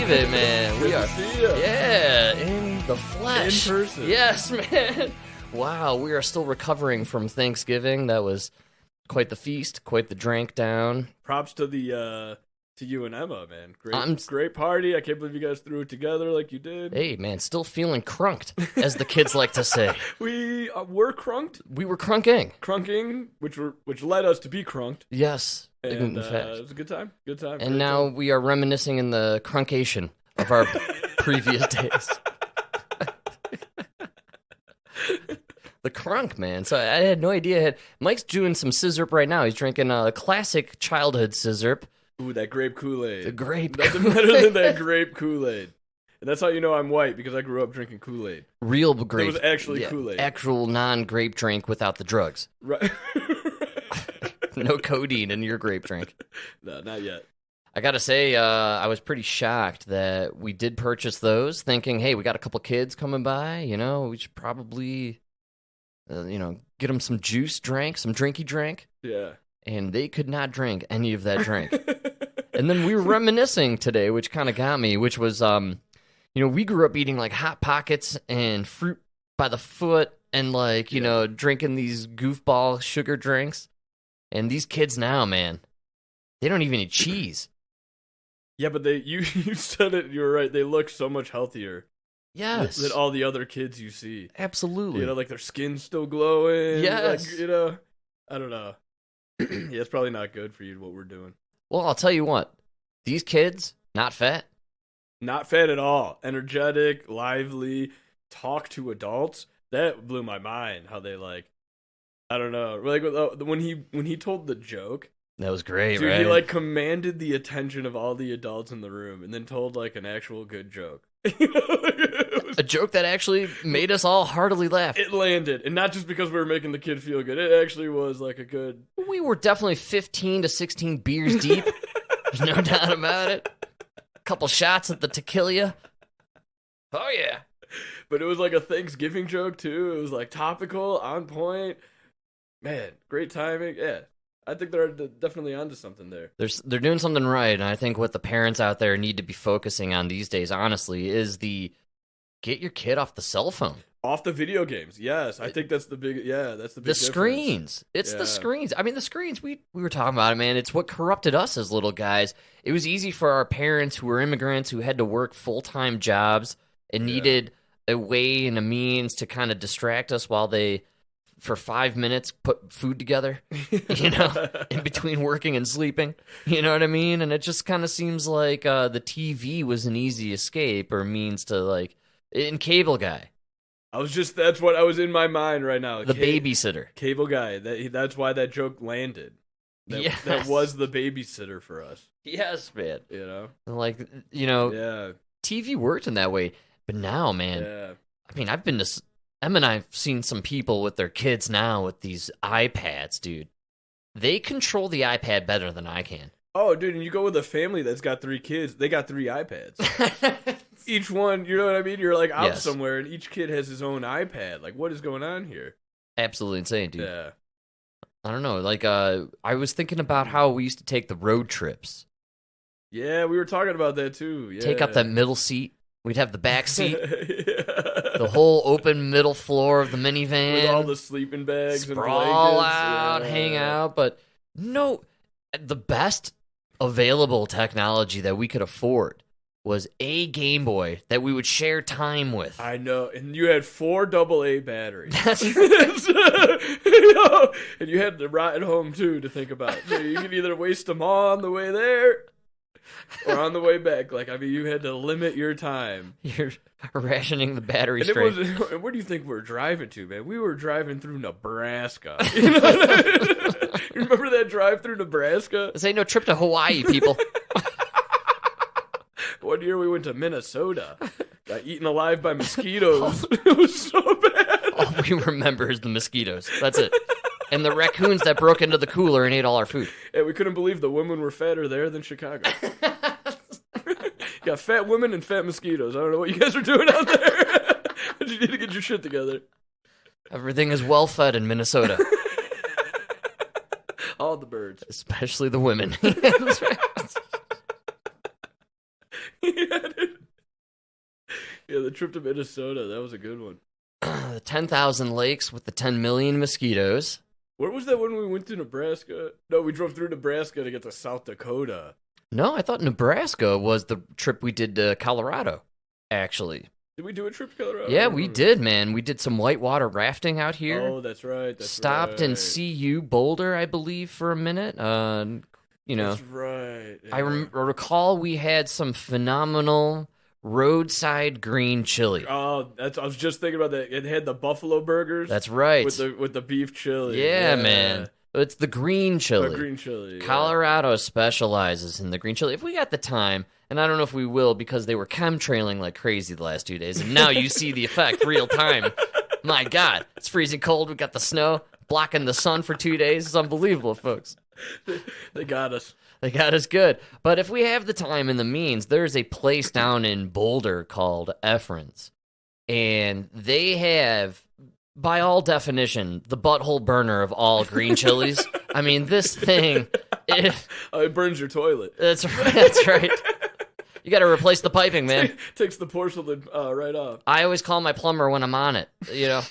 believe it, man. We are, yeah, in the flesh. In person. Yes, man. Wow, we are still recovering from Thanksgiving. That was quite the feast, quite the drink down. Props to the to you and Emma, man. Great party. I can't believe you guys threw it together like you did. Hey, man, still feeling crunked, as the kids like to say. We were crunked. We were Crunking, which led us to be crunked. Yes. And it was a good time. Good time. And now we are reminiscing in the crunkation of our previous days. The crunk, man. So I had no idea. Mike's doing some sizzurp right now. He's drinking a classic childhood sizzurp. Ooh, that grape Kool Aid. The grape Nothing Kool-Aid. better than that grape Kool Aid. And that's how you know I'm white, because I grew up drinking Kool Aid. Real grape. It was actually Kool Aid. Actual non-grape drink without the drugs. Right. No codeine in your grape drink. No, not yet. I gotta say, I was pretty shocked that we did purchase those, thinking, hey, we got a couple kids coming by, we should probably, get them some juice drink, some drinky drink. Yeah. And they could not drink any of that drink. And then we were reminiscing today, which kind of got me, which was, we grew up eating like Hot Pockets and fruit by the foot and drinking these goofball sugar drinks. And these kids now, man, they don't even eat cheese. Yeah, but you said it, you were right. They look so much healthier. Yes. Than all the other kids you see. Absolutely. Like their skin's still glowing. Yes. I don't know. Yeah, it's probably not good for you, what we're doing. Well, I'll tell you what. These kids, not fat. Not fat at all. Energetic, lively, talk to adults. That blew my mind, how they I don't know. Like when he told the joke. That was great, dude, right? He commanded the attention of all the adults in the room and then told an actual good joke. A joke that actually made us all heartily laugh. It landed, and not just because we were making the kid feel good. It actually was a good... We were definitely 15 to 16 beers deep. There's no doubt about it. A couple shots at the tequila. Oh, yeah. But it was a Thanksgiving joke, too. It was topical, on point. Man, great timing. Yeah. I think they're definitely onto something there. They're doing something right, and I think what the parents out there need to be focusing on these days, honestly, is get your kid off the cell phone. Off the video games, yes. I think that's the big difference. The screens. It's the screens. I mean, the screens, we were talking about it, man. It's what corrupted us as little guys. It was easy for our parents who were immigrants who had to work full-time jobs and needed a way and a means to kind of distract us while they... for 5 minutes, put food together, in between working and sleeping. You know what I mean? And it just kind of seems like the TV was an easy escape or means to, in Cable Guy. That's what I was in my mind right now. The babysitter. Cable Guy. That's why that joke landed. That was the babysitter for us. Yes, man. Yeah. TV worked in that way. But now, man, I mean, Em and I have seen some people with their kids now with these iPads, dude. They control the iPad better than I can. Oh, dude, and you go with a family that's got 3 kids, they got 3 iPads. Each one, you know what I mean? You're out somewhere, and each kid has his own iPad. What is going on here? Absolutely insane, dude. Yeah. I don't know. I was thinking about how we used to take the road trips. Yeah, we were talking about that, too. Yeah. Take up that middle seat. We'd have the back seat. The whole open middle floor of the minivan. With all the sleeping bags and blankets. Sprawl out, hang out. But no, the best available technology that we could afford was a Game Boy that we would share time with. I know. And you had 4 AA batteries. That's right. And you had the ride home, too, to think about. So you could either waste them all on the way there or on the way back. You had to limit your time. You're rationing the battery and straight. Where do you think we're driving to, man? We were driving through Nebraska. You remember that drive through Nebraska? This ain't no trip to Hawaii, people. One year we went to Minnesota. Got eaten alive by mosquitoes. It was so bad. All we remember is the mosquitoes. That's it. And the raccoons that broke into the cooler and ate all our food. Yeah, we couldn't believe the women were fatter there than Chicago. Got fat women and fat mosquitoes. I don't know what you guys are doing out there. But you need to get your shit together. Everything is well fed in Minnesota. All the birds. Especially the women. Yeah, Yeah, the trip to Minnesota, that was a good one. The 10,000 lakes with the 10 million mosquitoes. Where was that when we went to Nebraska? No, we drove through Nebraska to get to South Dakota. No, I thought Nebraska was the trip we did to Colorado, actually. Did we do a trip to Colorado? Yeah, we did, man. We did some whitewater rafting out here. Oh, that's right. Stopped in CU Boulder, I believe, for a minute. That's right. Yeah. I recall we had some phenomenal roadside green chili. Oh, I was just thinking about that. It had the buffalo burgers. That's right. With the beef chili. Yeah, man. It's the green chili. The green chili. Yeah. Colorado specializes in the green chili. If we got the time, and I don't know if we will because they were chemtrailing like crazy the last 2 days, and now you see the effect real time. My God, it's freezing cold. We got the snow blocking the sun for 2 days. It's unbelievable, folks. They got us. They got us good. But if we have the time and the means, there's a place down in Boulder called Efren's. And they have, by all definition, the butthole burner of all green chilies. I mean, this thing... It burns your toilet. That's right. That's right. You got to replace the piping, man. Takes the porcelain right off. I always call my plumber when I'm on it, you know.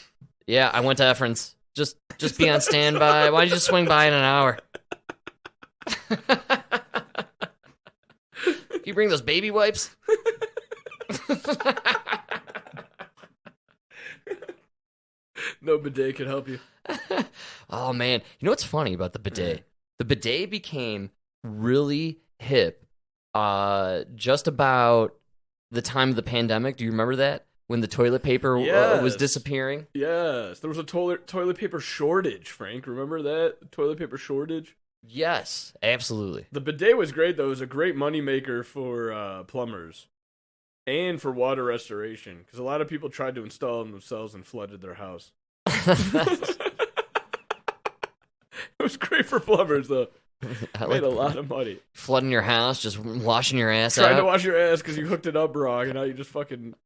Yeah, I went to Efren's. Just be on standby. Why don't you just swing by in an hour? Can you bring those baby wipes? No bidet can help you. Oh, man. You know what's funny about the bidet? The bidet became really hip just about the time of the pandemic. Do you remember that? When the toilet paper was disappearing? Yes. There was a toilet paper shortage, Frank. Remember that? Toilet paper shortage? Yes, absolutely. The bidet was great, though. It was a great moneymaker for plumbers and for water restoration because a lot of people tried to install them themselves and flooded their house. It was great for plumbers, though. Made a lot of money. Flooding your house, just washing your ass out. Trying to wash your ass because you hooked it up wrong and now you just fucking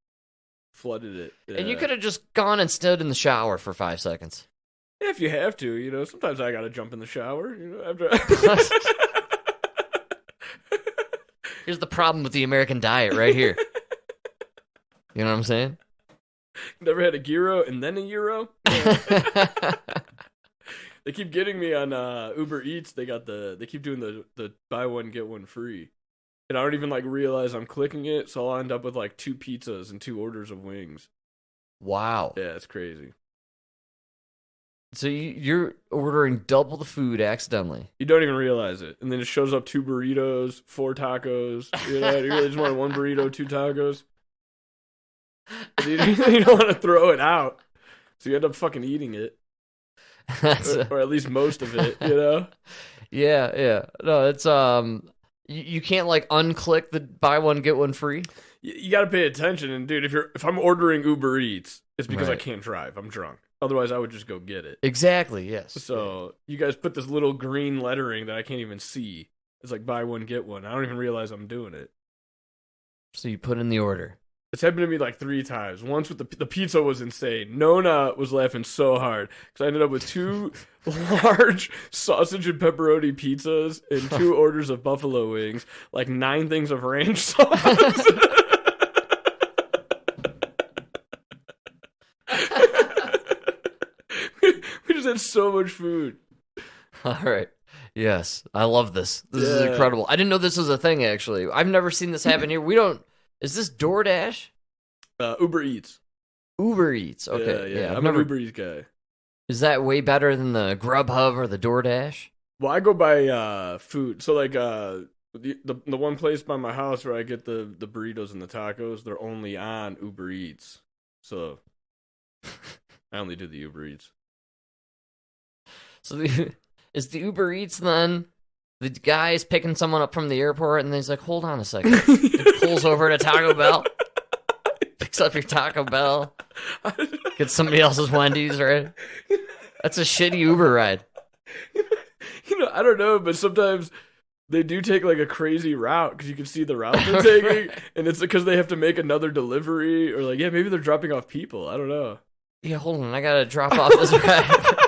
flooded it. Yeah. And you could have just gone and stood in the shower for 5 seconds. If you have to, you know, sometimes I gotta jump in the shower, you know, after. Here's the problem with the American diet right here. You know what I'm saying? Never had a gyro and then a euro? Yeah. They keep getting me on Uber Eats. They keep doing the buy one get one free. And I don't even like realize I'm clicking it, so I'll end up with like 2 pizzas and 2 orders of wings. Wow. Yeah, it's crazy. So you're ordering double the food accidentally. You don't even realize it. And then it shows up 2 burritos, 4 tacos. You know, you really just want 1 burrito, 2 tacos. You don't want to throw it out. So you end up fucking eating it. Or at least most of it, you know? Yeah. No, it's you can't like unclick the buy one get one free. You got to pay attention, and dude, if I'm ordering Uber Eats, it's because I can't drive. I'm drunk. Otherwise, I would just go get it. Exactly. Yes. So you guys put this little green lettering that I can't even see. It's like buy one get one. I don't even realize I'm doing it. So you put in the order. It's happened to me like 3 times. Once with the pizza was insane. Nona was laughing so hard because I ended up with 2 large sausage and pepperoni pizzas and 2 orders of buffalo wings, like 9 things of ranch sauce. We just had so much food. All right. Yes, I love this. This is incredible. I didn't know this was a thing, actually. I've never seen this happen here. We don't... Is this DoorDash? Uber Eats. Uber Eats. Okay. Yeah. I'm an Uber Eats guy. Is that way better than the Grubhub or the DoorDash? Well, I go by food. So like the one place by my house where I get the burritos and the tacos, they're only on Uber Eats. So I only do the Uber Eats. So is the Uber Eats then? The guy's picking someone up from the airport, and then he's like, hold on a second. He pulls over to Taco Bell, picks up your Taco Bell, gets somebody else's Wendy's, right? That's a shitty Uber ride. You know, I don't know, but sometimes they do take like a crazy route because you can see the route they're taking, and it's because they have to make another delivery, or like, maybe they're dropping off people. I don't know. Yeah, hold on. I got to drop off this ride.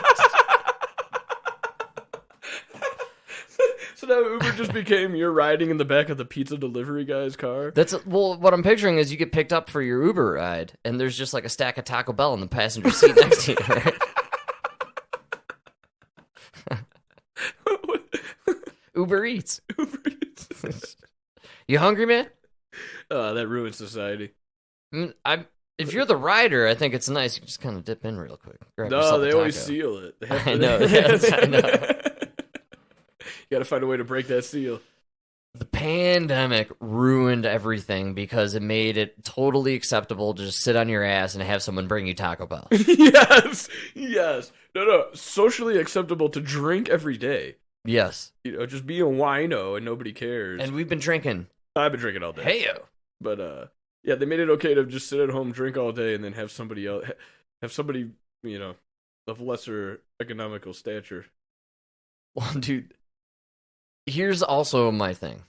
So now Uber just became you're riding in the back of the pizza delivery guy's car. What I'm picturing is you get picked up for your Uber ride, and there's just like a stack of Taco Bell in the passenger seat next to you, right? Uber Eats. You hungry, man? That ruins society. If you're the rider, I think it's nice. You just kind of dip in real quick. No, they always seal it. I know. Yes, I know. You got to find a way to break that seal. The pandemic ruined everything because it made it totally acceptable to just sit on your ass and have someone bring you Taco Bell. Yes. No. Socially acceptable to drink every day. Yes. Just be a wino and nobody cares. And we've been drinking. I've been drinking all day. Hey-o. But, yeah, they made it okay to just sit at home, drink all day, and then have somebody else, of lesser economical stature. Well, dude, here's also my thing.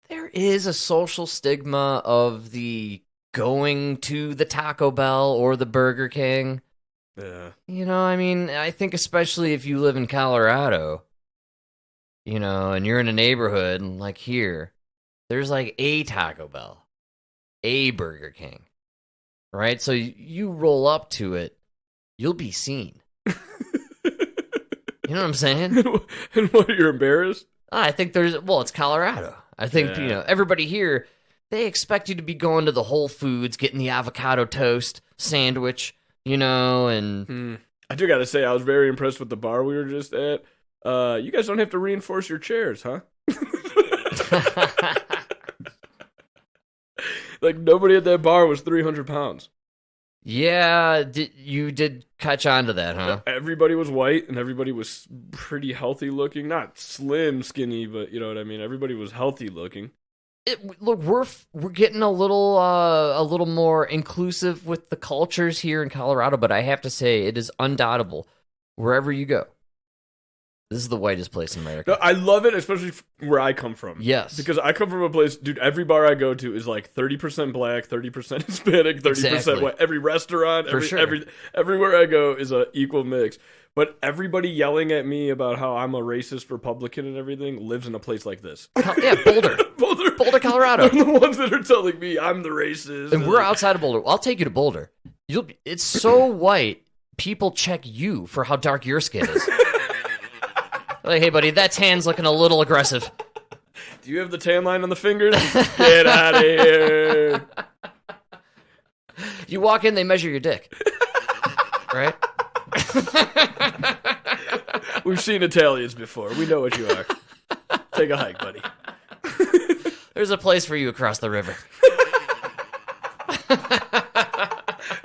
There is a social stigma of the going to the Taco Bell or the Burger King. Yeah. I mean, I think especially if you live in Colorado, and you're in a neighborhood, and like here, there's like a Taco Bell. A Burger King, right? So you roll up to it, you'll be seen. You know what I'm saying? And what, you're embarrassed? I think it's Colorado. I think, everybody here, they expect you to be going to the Whole Foods, getting the avocado toast sandwich, and... I do gotta say, I was very impressed with the bar we were just at. You guys don't have to reinforce your chairs, huh? Like, nobody at that bar was 300 pounds. Yeah, you did catch on to that, huh? Everybody was white, and everybody was pretty healthy looking. Not slim, skinny, but you know what I mean? Everybody was healthy looking. Look, we're getting a little more inclusive with the cultures here in Colorado, but I have to say, it is undoubtable. Wherever you go, this is the whitest place in America. No, I love it, especially where I come from. Yes. Because I come from a place, dude, every bar I go to is like 30% black, 30% Hispanic, 30% white. Every restaurant, everywhere I go is an equal mix. But everybody yelling at me about how I'm a racist Republican and everything lives in a place like this. Yeah, Boulder. Boulder, Colorado. They're the ones that are telling me I'm the racist. And we're outside of Boulder. I'll take you to Boulder. It's so white, people check you for how dark your skin is. Like, hey, buddy, that tan's looking a little aggressive. Do you have the tan line on the fingers? Get out of here. You walk in, they measure your dick. Right? We've seen Italians before. We know what you are. Take a hike, buddy. There's a place for you across the river.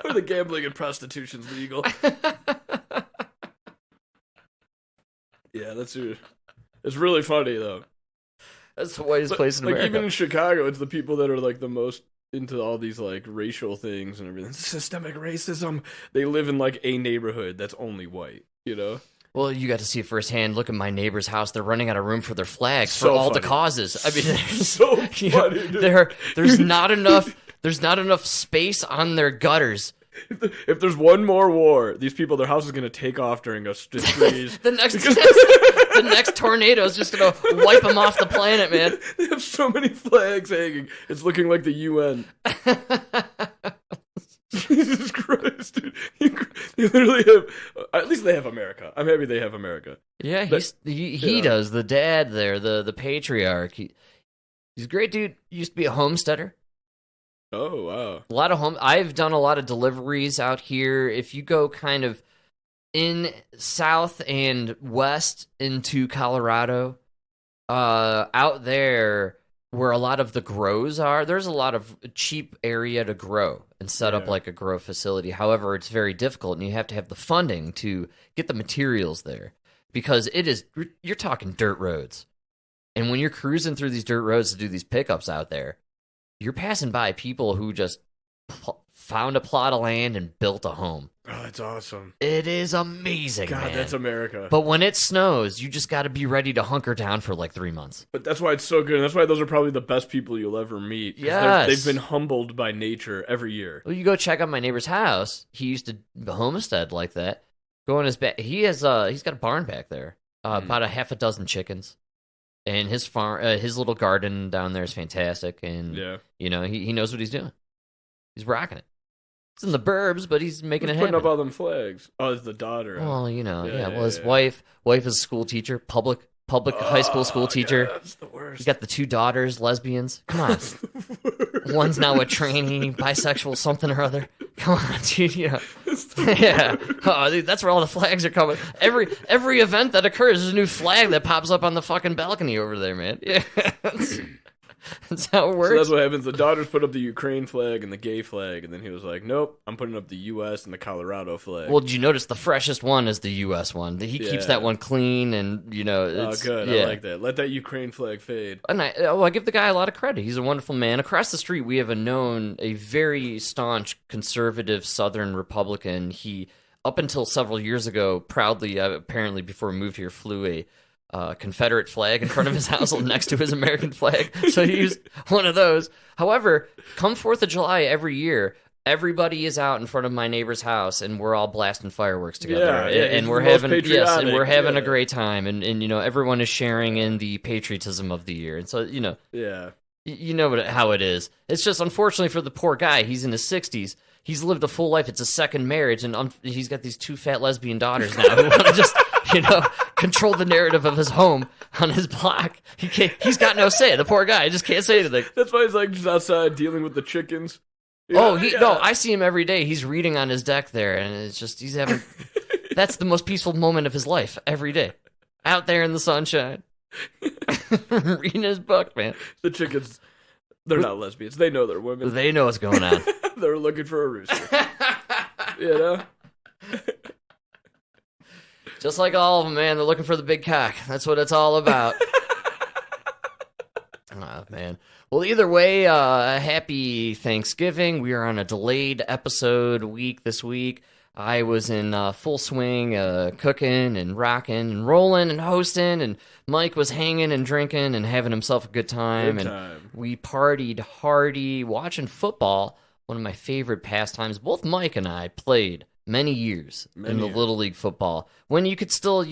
Where the gambling and prostitution's legal. Yeah, it's really funny, though. That's the whitest place in America. Even in Chicago, it's the people that are like the most into all these like racial things and everything. Systemic racism. They live in like a neighborhood that's only white, Well, you got to see it firsthand. Look at my neighbor's house. They're running out of room for their flags for all the causes. I mean, so funny, dude. There's not enough space on their gutters. If there's one more war, these people, their house is going to take off during a freeze. The next tornado is just going to wipe them off the planet, man. They have so many flags hanging. It's looking like the UN. Jesus Christ, dude. They literally have... At least they have America. I'm happy they have America. Yeah, he does. The dad there, the patriarch. He's a great dude. He used to be a homesteader. Oh, wow. I've done a lot of deliveries out here. If you go kind of in south and west into Colorado, out there where a lot of the grows are, there's a lot of cheap area to grow and set up like a grow facility. However, it's very difficult, and you have to have the funding to get the materials there because you're talking dirt roads. And when you're cruising through these dirt roads to do these pickups out there, you're passing by people who just found a plot of land and built a home. Oh, that's awesome. It is amazing, God, man. that's America. But when it snows, you just got to be ready to hunker down for like 3 months. But that's why it's so good. And that's why those are probably the best people you'll ever meet. Yes. They've been humbled by nature every year. Well, you go check out my neighbor's house. He used to homestead like that. Go in his back. He's got a barn back there. About a half a dozen chickens. and his farm, his little garden down there is fantastic, and he knows what he's doing. He's rocking it. It's in the burbs, but he's making it happen. Putting up all them flags. Oh, it's the daughter. Well, well, his wife is a school teacher, public high school teacher. Yeah, that's the worst. He's got the 2 daughters, lesbians. Come on. One's now a trainee, bisexual, something or other. Come on, dude. Yeah. Oh, dude, that's where all the flags are coming. Every event that occurs, there's a new flag that pops up on the fucking balcony over there, man. Yeah. That's how it works. So that's what happens. The daughters put up the Ukraine flag and the gay flag, and then he was like, nope, I'm putting up the U.S. and the Colorado flag. Well, did you notice the freshest one is the U.S. one? He keeps that one clean, and, it's... Oh, good. Yeah. I like that. Let that Ukraine flag fade. And I give the guy a lot of credit. He's a wonderful man. Across the street, we have a very staunch conservative Southern Republican. He, up until several years ago, proudly, apparently before he moved here, flew a Confederate flag in front of his house next to his American flag. So he used one of those. However, come 4th of July every year, everybody is out in front of my neighbor's house, and we're all blasting fireworks together. And we're having a great time, and everyone is sharing in the patriotism of the year. And so you know how it is. It's just unfortunately for the poor guy, he's in his 60s. He's lived a full life. It's a second marriage, and he's got these 2 fat lesbian daughters now who want to just control the narrative of his home on his block. He's got no say. The poor guy just can't say anything. That's why he's like just outside dealing with the chickens. No, I see him every day. He's reading on his deck there, and it's just he's having. That's the most peaceful moment of his life every day, out there in the sunshine, reading his book, man. The chickens, they're not lesbians. They know they're women. They know what's going on. They're looking for a rooster. Just like all of them, man. They're looking for the big cock. That's what it's all about. Oh, man. Well, either way, happy Thanksgiving. We are on a delayed episode week this week. I was in full swing, cooking and rocking and rolling and hosting, and Mike was hanging and drinking and having himself a good time. We partied hardy watching football, one of my favorite pastimes. Both Mike and I played many years in the Little League football, when you could still,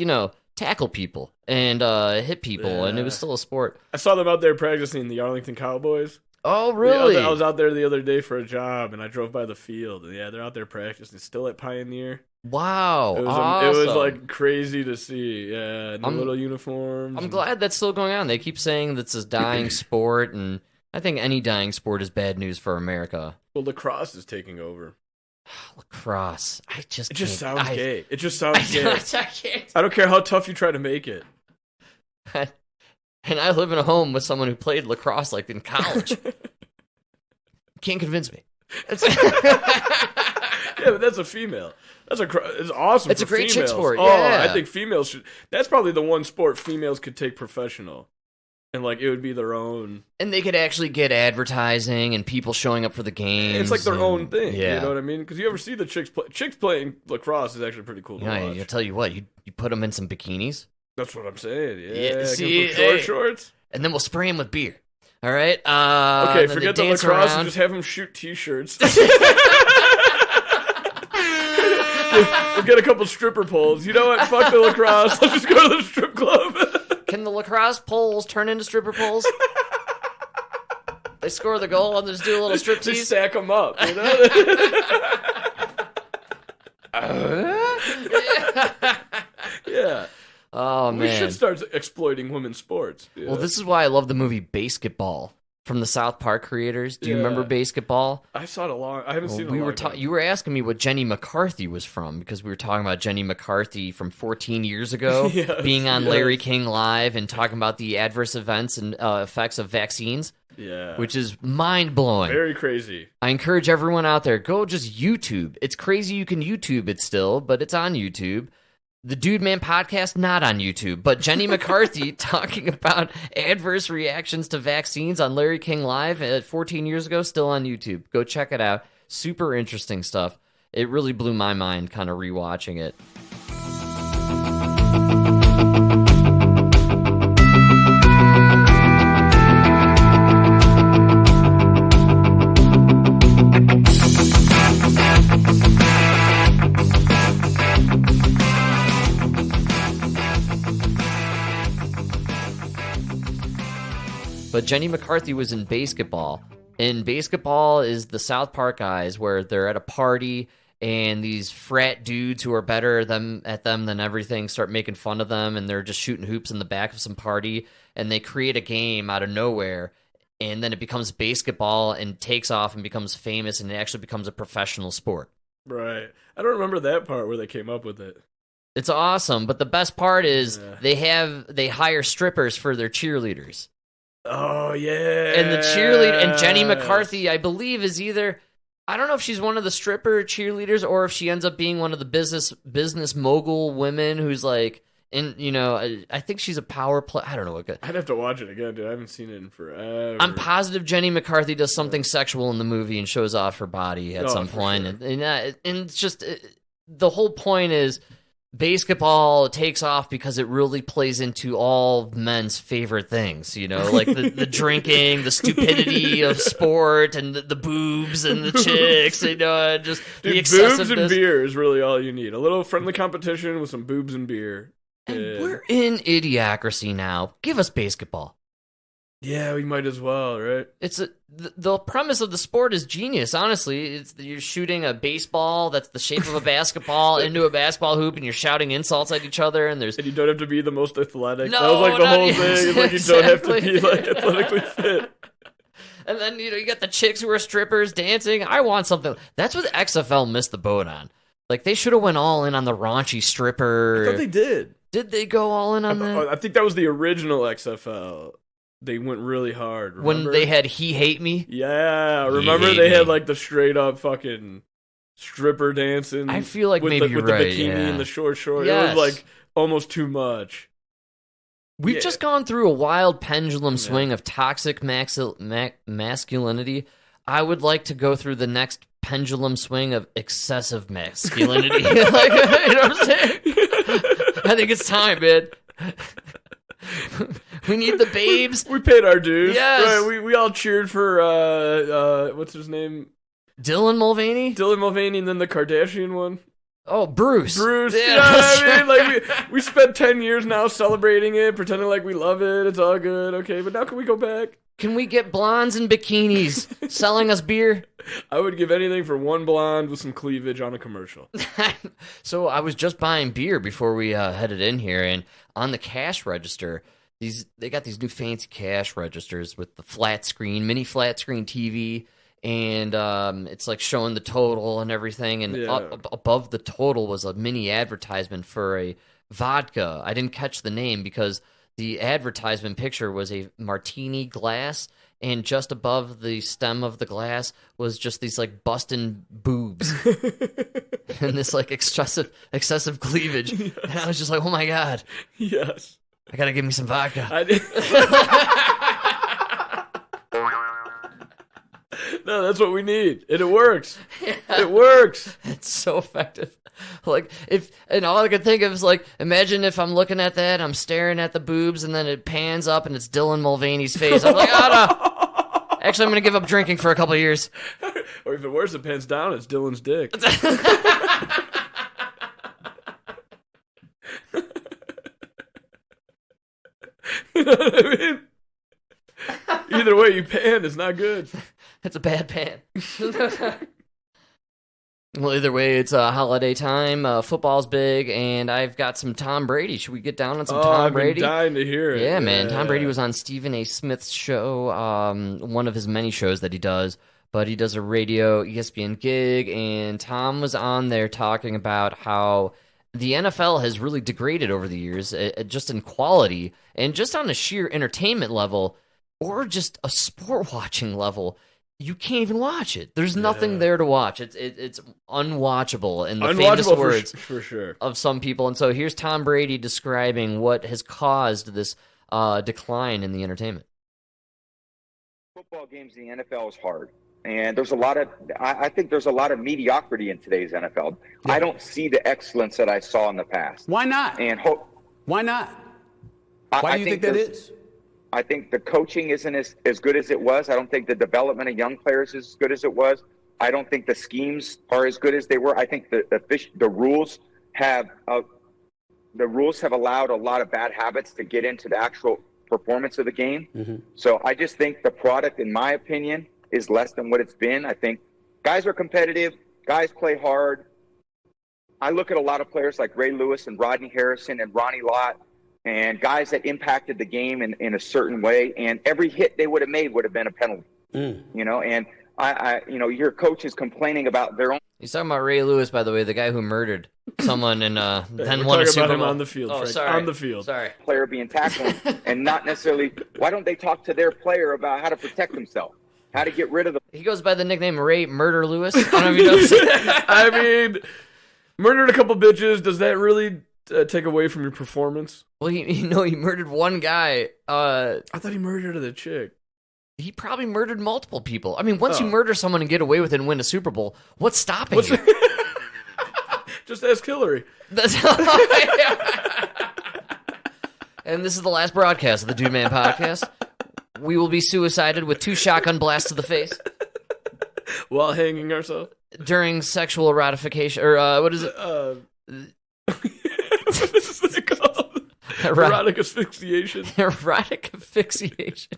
tackle people and hit people, and it was still a sport. I saw them out there practicing the Arlington Cowboys. Oh, really? I was out there the other day for a job, and I drove by the field, and they're out there practicing, still at Pioneer. Wow, awesome. It was like crazy to see, in the little uniforms. I'm glad that's still going on. They keep saying that's a dying sport, and I think any dying sport is bad news for America. Well, lacrosse is taking over. Lacrosse. It just sounds gay. It just sounds gay. I can't. I don't care how tough you try to make it. And I live in a home with someone who played lacrosse like in college. Can't convince me. Yeah, but that's a female. It's awesome. It's a great females. chick sport. Oh, yeah. I think females should. That's probably the one sport females could take professional. And, it would be their own. And they could actually get advertising and people showing up for the games. It's like their own thing. Yeah. You know what I mean? Because you ever see the chicks play? Chicks playing lacrosse is actually pretty cool to watch. I'll tell you what. You put them in some bikinis. That's what I'm saying. Yeah. See, shorts. And then we'll spray them with beer. All right? Okay, forget the lacrosse and just have them shoot T-shirts. We'll get a couple stripper poles. You know what? Fuck the lacrosse. Let's just go to the strip club. Can the lacrosse poles turn into stripper poles? They score the goal and just do a little striptease? Just stack them up, you know? Yeah. Oh, man. We should start exploiting women's sports. Yeah. Well, this is why I love the movie Basketball from the South Park creators. Do you remember Basketball? I saw it I haven't seen it in a long time. You were asking me what Jenny McCarthy was from, because we were talking about Jenny McCarthy from 14 years ago, being on Larry King Live and talking about the adverse events and effects of vaccines. Yeah. Which is mind-blowing. Very crazy. I encourage everyone out there, go just YouTube. It's crazy you can YouTube it still, but it's on YouTube. The Dudeman podcast, not on YouTube, but Jenny McCarthy talking about adverse reactions to vaccines on Larry King Live 14 years ago, still on YouTube. Go check it out. Super interesting stuff. It really blew my mind kind of rewatching it. but Jenny McCarthy was in basketball. And basketball is the South Park guys where they're at a party and these frat dudes who are better at them than everything start making fun of them, and they're just shooting hoops in the back of some party, and they create a game out of nowhere, and then it becomes basketball and takes off and becomes famous, and it actually becomes a professional sport. Right. I don't remember that part where they came up with it. It's awesome, but the best part is they hire strippers for their cheerleaders. Oh, yeah. And the cheerleader, and Jenny McCarthy, I believe, is either, I don't know if she's one of the stripper cheerleaders or if she ends up being one of the business mogul women who's like, I think she's a power play. I don't know what. I'd have to watch it again, dude. I haven't seen it in forever. I'm positive Jenny McCarthy does something sexual in the movie and shows off her body at some point. Sure. And it's just, the whole point is, basketball takes off because it really plays into all men's favorite things, like the drinking, the stupidity of sport, and the boobs and the chicks, just the excessiveness. Boobs and beer is really all you need. A little friendly competition with some boobs and beer. And we're in idiocracy now. Give us basketball. Yeah, we might as well, right? It's the premise of the sport is genius. Honestly, you're shooting a baseball that's the shape of a basketball into a basketball hoop, and you're shouting insults at each other. And you don't have to be the most athletic. No, that was like the whole thing. It's like you don't have to be like athletically fit. And then you got the chicks who are strippers dancing. I want something. That's what XFL missed the boat on. Like they should have went all in on the raunchy stripper. I thought they did. Did they go all in on that? I think that was the original XFL. They went really hard. Remember? When they had He Hate Me? Yeah, remember they had like the straight up fucking stripper dancing. I feel like maybe you're right. With the bikini and the short. Yes. It was like almost too much. We've just gone through a wild pendulum swing of toxic masculinity. I would like to go through the next pendulum swing of excessive masculinity. You know what I'm saying? I think it's time, man. We need the babes. We paid our dues. Yes. Right, we all cheered for, what's his name? Dylan Mulvaney? Dylan Mulvaney, and then the Kardashian one. Oh, Bruce. Yeah, I mean, like we spent 10 years now celebrating it, pretending like we love it. It's all good. Okay, but now can we go back? Can we get blondes in bikinis selling us beer? I would give anything for one blonde with some cleavage on a commercial. So I was just buying beer before we headed in here, and on the cash register, they got these new fancy cash registers with the mini flat screen TV, and it's like showing the total and everything, and up above the total was a mini advertisement for a vodka. I didn't catch the name because the advertisement picture was a martini glass, and just above the stem of the glass was just these like busting boobs and this like excessive cleavage. Yes. And I was just like, oh my God. Yes. I gotta give me some vodka. No, that's what we need. And it works. Yeah. It works. It's so effective. Like and all I could think of is like, imagine if I'm looking at that, I'm staring at the boobs, and then it pans up and it's Dylan Mulvaney's face. I'm like, oh no. Actually, I'm gonna give up drinking for a couple of years. Or even worse, it pans down, it's Dylan's dick. You know what I mean? Either way you pan, it's not good. It's a bad pan. Well, either way, it's holiday time. Football's big, and I've got some Tom Brady. Should we get down on some Tom Brady? I've been dying to hear it. Yeah, man. Tom Brady was on Stephen A. Smith's show, one of his many shows that he does. But he does a radio ESPN gig, and Tom was on there talking about how the NFL has really degraded over the years, just in quality, and just on a sheer entertainment level, or just a sport watching level. You can't even watch it. There's nothing there to watch. It's unwatchable in the famous words for sure of some people. And so here's Tom Brady describing what has caused this decline in the entertainment. Football games in the NFL is hard, and there's a lot of. I think there's a lot of mediocrity in today's NFL. Yeah. I don't see the excellence that I saw in the past. Why not? Why not? Why do you think that is? I think the coaching isn't as good as it was. I don't think the development of young players is as good as it was. I don't think the schemes are as good as they were. I think the rules have allowed a lot of bad habits to get into the actual performance of the game. So I just think the product, in my opinion, is less than what it's been. I think guys are competitive. Guys play hard. I look at a lot of players like Ray Lewis and Rodney Harrison and Ronnie Lott and guys that impacted the game in a certain way. And every hit they would have made would have been a penalty, you know, and I you hear coaches complaining about their own. He's talking about Ray Lewis, by the way, the guy who murdered someone and then We're won a talking Super about him Bowl. on the field, Oh, Frank. sorry. On the field. Sorry. Player being tackled and not necessarily, why don't they talk to their player about how to protect himself, how to get rid of the. He goes by the nickname Ray Murder Lewis. I don't know if you know this. I mean, murdered a couple bitches. Does that really take away from your performance? Well, he murdered one guy. I thought he murdered the chick. He probably murdered multiple people. I mean, once you murder someone and get away with it and win a Super Bowl, what's stopping you? Just ask Hillary. And this is the last broadcast of the Dude Man podcast. We will be suicided with 2 shotgun blasts to the face While hanging ourselves. during sexual ratification, or what is it? What is it called? Erotic asphyxiation. Erotic asphyxiation.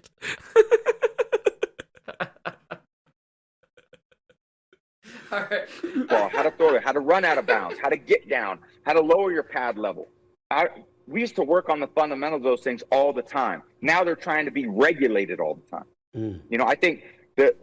All right. Ball, how to throw it, how to run out of bounds, how to get down, how to lower your pad level. We used to work on the fundamentals of those things all the time. Now they're trying to be regulated all the time. You know, I think the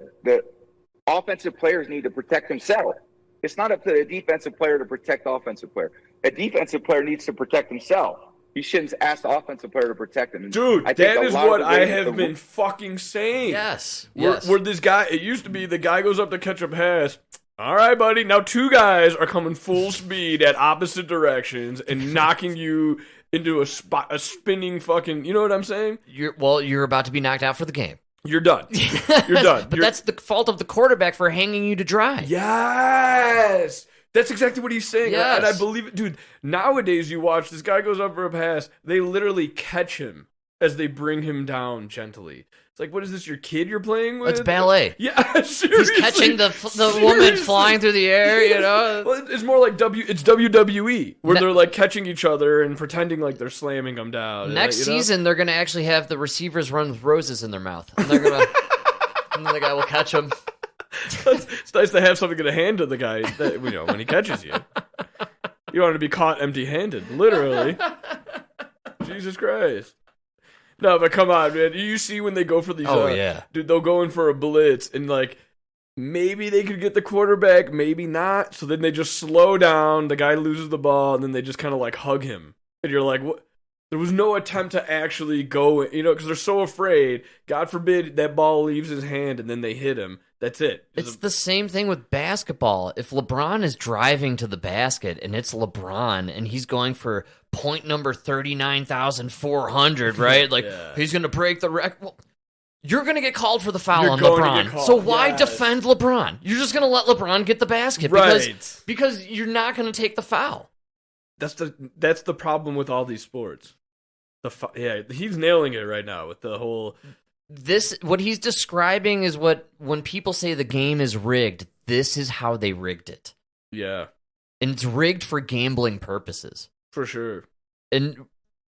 offensive players need to protect themselves. It's not up to the defensive player to protect the offensive player. A defensive player needs to protect himself. You shouldn't ask the offensive player to protect him. Dude, that is what I have been fucking saying. Yes. Where this guy, it used to be the guy goes up to catch a pass. All right, buddy. Now 2 guys are coming full speed at opposite directions and knocking you into a spinning fucking. You know what I'm saying? You're about to be knocked out for the game. You're done. You're done. But that's the fault of the quarterback for hanging you to dry. Yes. That's exactly what he's saying. Yes. And I believe it. Dude, nowadays you watch, this guy goes up for a pass. They literally catch him as they bring him down gently. It's like, what is this, your kid you're playing with? It's ballet. Yeah, seriously. He's catching the woman flying through the air, you know? Well, it's more like it's WWE, where they're like catching each other and pretending like they're slamming them down. Next season, they're going to actually have the receivers run with roses in their mouth. And they're going to, and then the guy will catch them. It's nice to have something to hand to the guy that, when he catches you. You don't want to be caught empty-handed, literally. Jesus Christ. No, but come on, man. You see when they go for these... yeah. Dude, they'll go in for a blitz, and, like, maybe they could get the quarterback, maybe not. So then they just slow down, the guy loses the ball, and then they just kind of, like, hug him. And you're like, what? There was no attempt to actually go, because they're so afraid. God forbid that ball leaves his hand, and then they hit him. That's it. It's the same thing with basketball. If LeBron is driving to the basket and it's LeBron and he's going for point number 39,400, right? Like, he's going to break the record. Well, you're going to get called for the foul on LeBron. So why defend LeBron? You're just going to let LeBron get the basket because you're not going to take the foul. That's the problem with all these sports. He's nailing it right now with the whole... What he's describing is when people say the game is rigged, this is how they rigged it. Yeah. And it's rigged for gambling purposes. For sure. And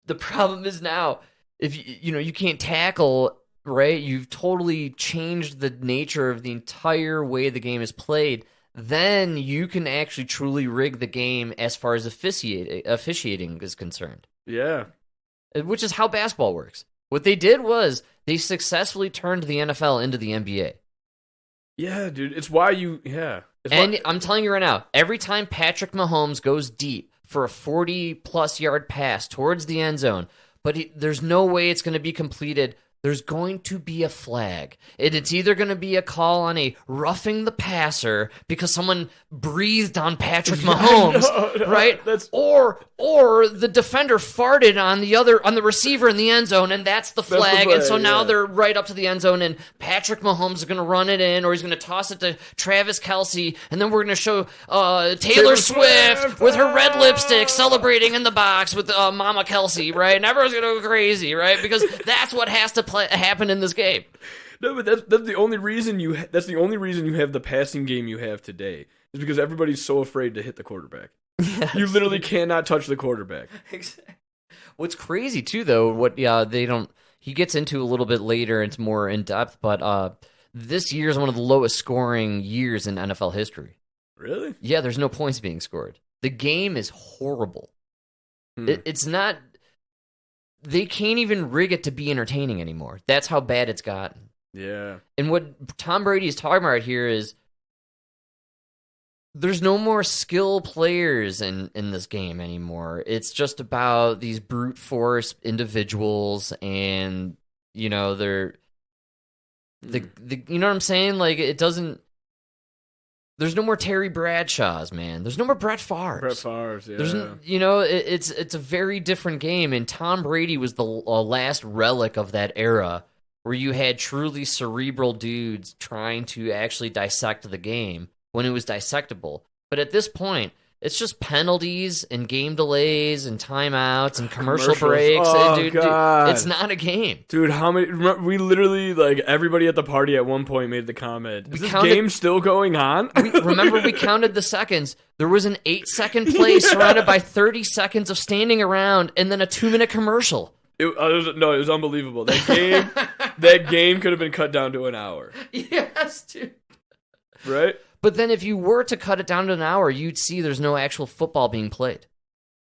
the problem is now, if you can't tackle, right? You've totally changed the nature of the entire way the game is played. Then you can actually truly rig the game as far as officiating is concerned. Yeah. Which is how basketball works. What they did was they successfully turned the NFL into the NBA. Yeah, dude. It's why you... Yeah. I'm telling you right now, every time Patrick Mahomes goes deep for a 40-plus yard pass towards the end zone, but there's no way it's going to be completed, there's going to be a flag. It's either going to be a call on a roughing the passer because someone breathed on Patrick Mahomes, right? Or the defender farted on the receiver in the end zone, and that's the flag. And so now they're right up to the end zone, and Patrick Mahomes is going to run it in, or he's going to toss it to Travis Kelce, and then we're going to show Taylor Swift with her red lipstick celebrating in the box with Mama Kelce, right? And everyone's going to go crazy, right? Because that's what has to happen in this game. No, but that's the only reason you have the passing game you have today is because everybody's so afraid to hit the quarterback. Yes. You literally cannot touch the quarterback. Exactly. What's crazy too, though, he gets into a little bit later. It's more in depth, but this year is one of the lowest scoring years in NFL history. Really? Yeah, there's no points being scored. The game is horrible. It's not. They can't even rig it to be entertaining anymore. That's how bad it's gotten. Yeah. And what Tom Brady is talking about here is there's no more skill players in this game anymore. It's just about these brute force individuals, and you know they're the you know what I'm saying? Like it doesn't. There's no more Terry Bradshaws, man. There's no more Brett Favres. Brett Favre's, yeah. There's it's a very different game, and Tom Brady was the last relic of that era where you had truly cerebral dudes trying to actually dissect the game when it was dissectable. But at this point, it's just penalties and game delays and timeouts and commercial breaks. Oh, dude, God. It's not a game. Dude, how many... We literally, like, everybody at the party at one point made the comment, is this game still going on? Remember, we counted the seconds. There was an 8-second play surrounded by 30 seconds of standing around and then a 2-minute commercial. It was unbelievable. That game could have been cut down to an hour. Yes, dude. Right? But then if you were to cut it down to an hour, you'd see there's no actual football being played.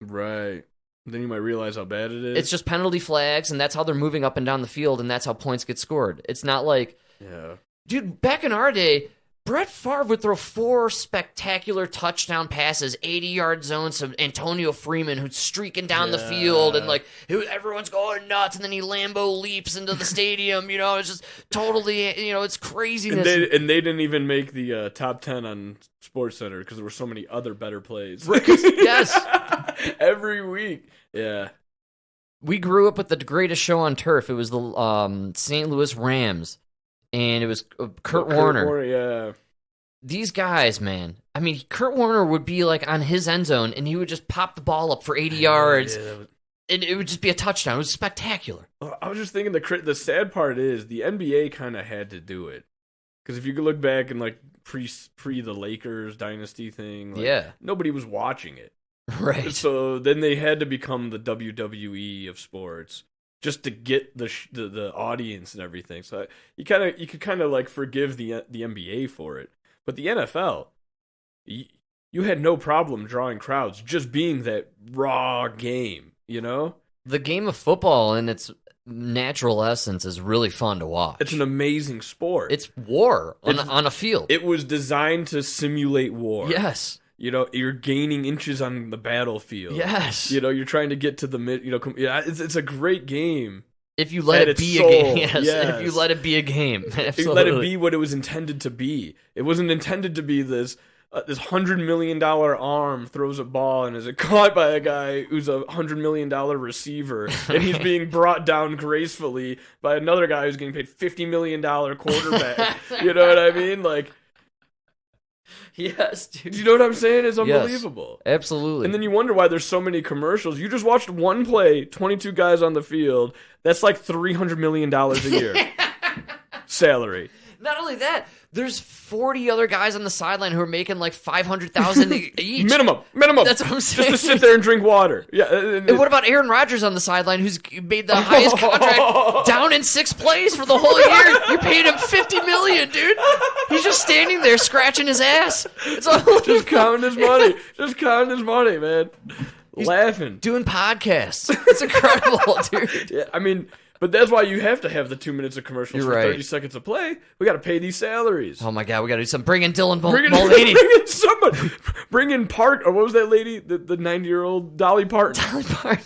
Right. Then you might realize how bad it is. It's just penalty flags, and that's how they're moving up and down the field, and that's how points get scored. It's not like... Yeah. Dude, back in our day, Brett Favre would throw 4 spectacular touchdown passes, 80-yard zones to Antonio Freeman, who's streaking down the field, and like everyone's going nuts, and then he Lambo leaps into the stadium. You know, it's just totally, it's craziness. And they didn't even make the top 10 on SportsCenter because there were so many other better plays. Yes, every week. Yeah. We grew up with the greatest show on turf. It was the St. Louis Rams. And it was Kurt Warner. Yeah. These guys, man. I mean, Kurt Warner would be like on his end zone, and he would just pop the ball up for 80 yards, and it would just be a touchdown. It was spectacular. I was just thinking the sad part is the NBA kind of had to do it. Because if you could look back and like pre the Lakers dynasty thing, nobody was watching it. Right. So then they had to become the WWE of sports. Just to get the audience and everything, so you could kind of like forgive the NBA for it, but the NFL, you had no problem drawing crowds just being that raw game, you know. The game of football in its natural essence is really fun to watch. It's an amazing sport. It's war on a field. It was designed to simulate war. Yes. You know, you're gaining inches on the battlefield. Yes. You know, you're trying to get to the mid. You know, it's a great game. If you let it be a game, yes. If you let it be a game, absolutely. If you let it be what it was intended to be. It wasn't intended to be this $100 million arm throws a ball and is it caught by a guy who's a $100 million receiver and he's being brought down gracefully by another guy who's getting paid $50 million quarterback. You know what I mean? Like. Yes, dude. Do you know what I'm saying? It's unbelievable. Yes, absolutely. And then you wonder why there's so many commercials. You just watched one play, 22 guys on the field. That's like $300 million a year. Salary. Not only that, there's 40 other guys on the sideline who are making like $500,000 each. Minimum. That's what I'm saying. Just to sit there and drink water. Yeah. And what about Aaron Rodgers on the sideline, who's made the highest contract down in 6th place for the whole year? You paid him $50 million, dude. He's just standing there scratching his ass. It's just counting his money. Just counting his money, man. He's laughing. Doing podcasts. It's incredible, dude. Yeah, I mean. But that's why you have to have the 2 minutes of commercials for 30 seconds of play. We got to pay these salaries. Oh my God, we got to do something. Bring in Dylan Mulvaney. Bring in somebody. Bring in Park, or what was that lady? The 90-year-old Dolly Parton. Dolly Parton.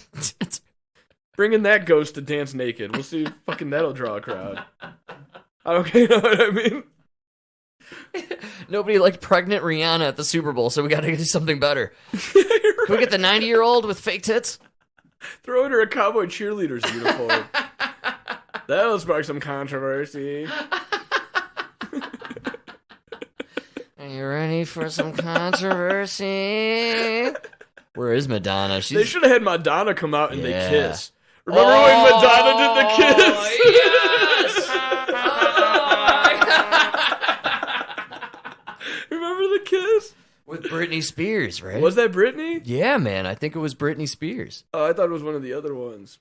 Bring in that ghost to dance naked. We'll see if fucking that'll draw a crowd. Okay, you know what I mean? Nobody liked pregnant Rihanna at the Super Bowl, so we got to do something better. Can we get the 90-year-old with fake tits? Throw in her a cowboy cheerleader's uniform. That'll spark some controversy. Are you ready for some controversy? Where is Madonna? They should have had Madonna come out and they kiss. Remember when Madonna did the kiss? Yes! Remember the kiss? With Britney Spears, right? Was that Britney? Yeah, man. I think it was Britney Spears. Oh, I thought it was one of the other ones.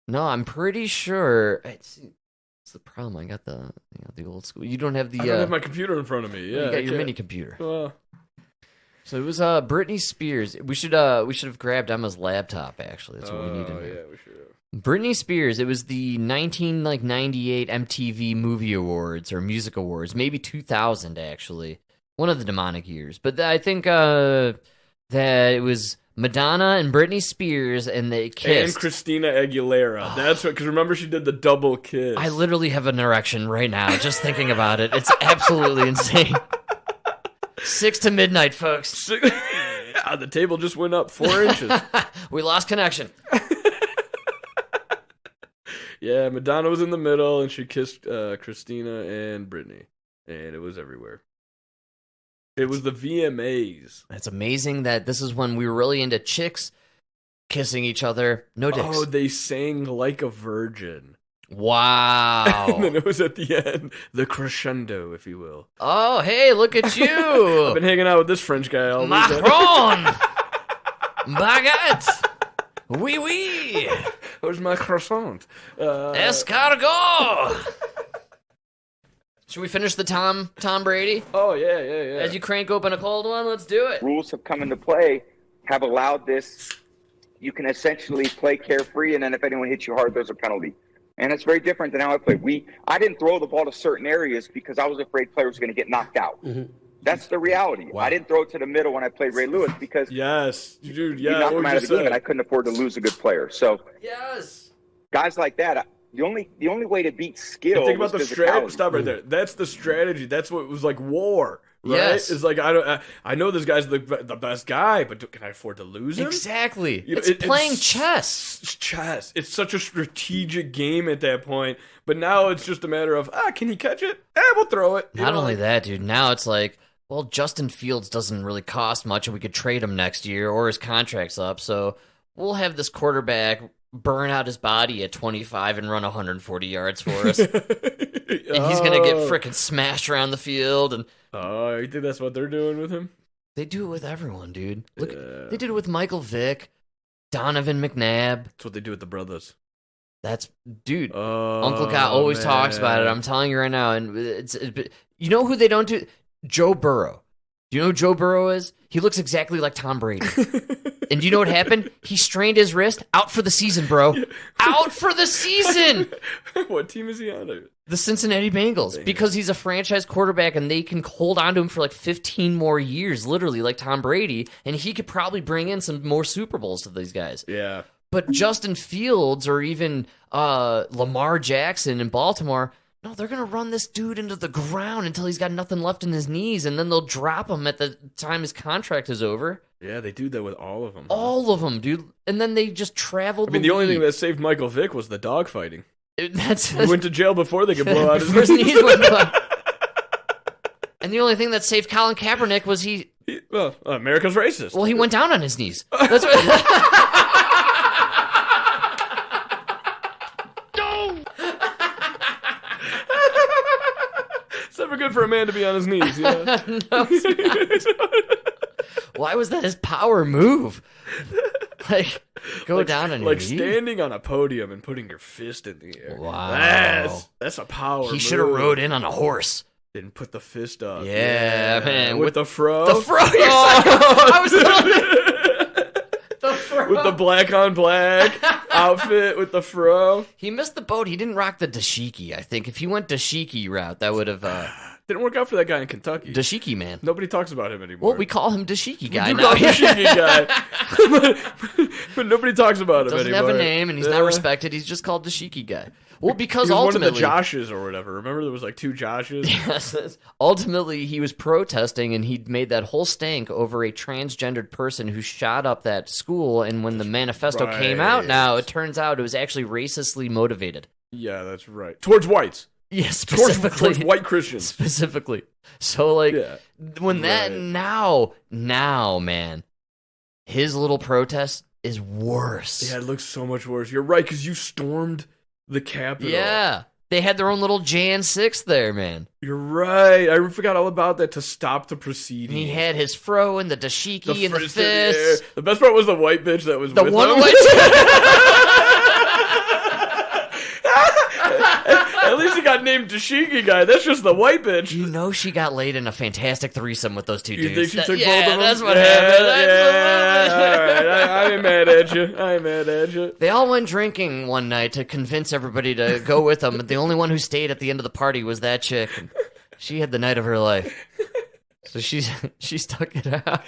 No, I'm pretty sure. It's the problem. I got the old school. You don't have the. I don't have my computer in front of me. Yeah, you got your mini computer. Well, so it was Britney Spears. We should have grabbed Emma's laptop. Actually, that's what we need to do. Yeah, we should have. Britney Spears. It was the 1998 MTV Movie Awards or Music Awards, maybe 2000 actually, one of the demonic years. But I think that it was Madonna and Britney Spears, and they kissed. And Christina Aguilera. That's what. Because remember, she did the double kiss. I literally have an erection right now just thinking about it. It's absolutely insane. 6 to midnight, folks. The table just went up 4 inches. We lost connection. Yeah, Madonna was in the middle, and she kissed Christina and Britney, and it was everywhere. It was the VMAs. It's amazing that this is when we were really into chicks kissing each other. No dicks. Oh, they sang Like a Virgin. Wow. And then it was at the end, the crescendo, if you will. Oh, hey, look at you. I've been hanging out with this French guy all weekend. Macron. Baguette. Oui, oui. Where's my croissant? Escargot. Should we finish the Tom Brady? Oh, yeah. As you crank open a cold one, let's do it. Rules have come into play, have allowed this. You can essentially play carefree, and then if anyone hits you hard, there's a penalty. And it's very different than how I played. I didn't throw the ball to certain areas because I was afraid players were going to get knocked out. Mm-hmm. That's the reality. Wow. I didn't throw it to the middle when I played Ray Lewis because yes, dude, he knocked him out of the game, and I couldn't afford to lose a good player. So guys like that, the only way to beat skill. Think about the strategy. Stop right there. That's the strategy. That's what was like war. Right? Yes. It's like I know this guy's the best guy, but can I afford to lose him? Exactly. You know, it's playing chess. Chess. It's such a strategic game at that point. But now it's just a matter of can he catch it? We'll throw it. Not only that, dude. Now it's like, well, Justin Fields doesn't really cost much, and we could trade him next year, or his contract's up. So we'll have this quarterback burn out his body at 25 and run 140 yards for us. And he's going to get frickin' smashed around the field. And oh, you think that's what they're doing with him? They do it with everyone, dude. Look, they did it with Michael Vick, Donovan McNabb. That's what they do with the brothers. Dude. Uncle Guy always talks about it. I'm telling you right now. And you know who they don't do? Joe Burrow. Do you know who Joe Burrow is? He looks exactly like Tom Brady. And do you know what happened? He strained his wrist. Out for the season, bro. Out for the season. What team is he on? The Cincinnati Bengals. Because he's a franchise quarterback, and they can hold on to him for like 15 more years, literally, like Tom Brady. And he could probably bring in some more Super Bowls to these guys. Yeah. But Justin Fields or even Lamar Jackson in Baltimore, no, they're going to run this dude into the ground until he's got nothing left in his knees, and then they'll drop him at the time his contract is over. Yeah, they do that with all of them. All of them, dude. And then they just traveled the only thing that saved Michael Vick was the dog fighting. He went to jail before they could blow out his knees. And the only thing that saved Colin Kaepernick was America's racist. Well, he went down on his knees. That's what... It's never good for a man to be on his knees. Yeah. No, why was that his power move? Like, down on your knees? Like standing on a podium and putting your fist in the air. Wow. That's a power move. He should have rode in on a horse. Didn't put the fist up. Yeah, man. With the fro. The fro. I was the fro. With the black on black outfit with the fro. He missed the boat. He didn't rock the dashiki, I think. If he went dashiki route, that would have... Didn't work out for that guy in Kentucky. Dashiki man. Nobody talks about him anymore. Well, we call him Dashiki guy now. We call him Dashiki guy. But nobody talks about him anymore. Doesn't have a name, and he's not respected. He's just called Dashiki guy. Well, because he was ultimately... one of the Joshes or whatever. Remember there was like 2 Joshes? Yes. Ultimately, he was protesting, and he made that whole stank over a transgendered person who shot up that school, and when the manifesto came out now, it turns out it was actually racistly motivated. Yeah, that's right. Towards whites. Yes, specifically. Towards white Christians. Specifically. So, like, when that... Now, man, his little protest is worse. Yeah, it looks so much worse. You're right, because you stormed the Capitol. Yeah. They had their own little Jan 6th there, man. You're right. I forgot all about that to stop the proceedings. And he had his fro and the dashiki and the fist. The best part was the white bitch that was the with one him. white named Dashiki guy. That's just the white bitch. You know she got laid in a fantastic threesome with those two You dudes. think she took yeah, both of them? that's what happened. All right, I ain't mad at you. I ain't mad at you. They all went drinking one night to convince everybody to go with them, but the only one who stayed at the end of the party was that chick. And she had the night of her life. So she stuck it out.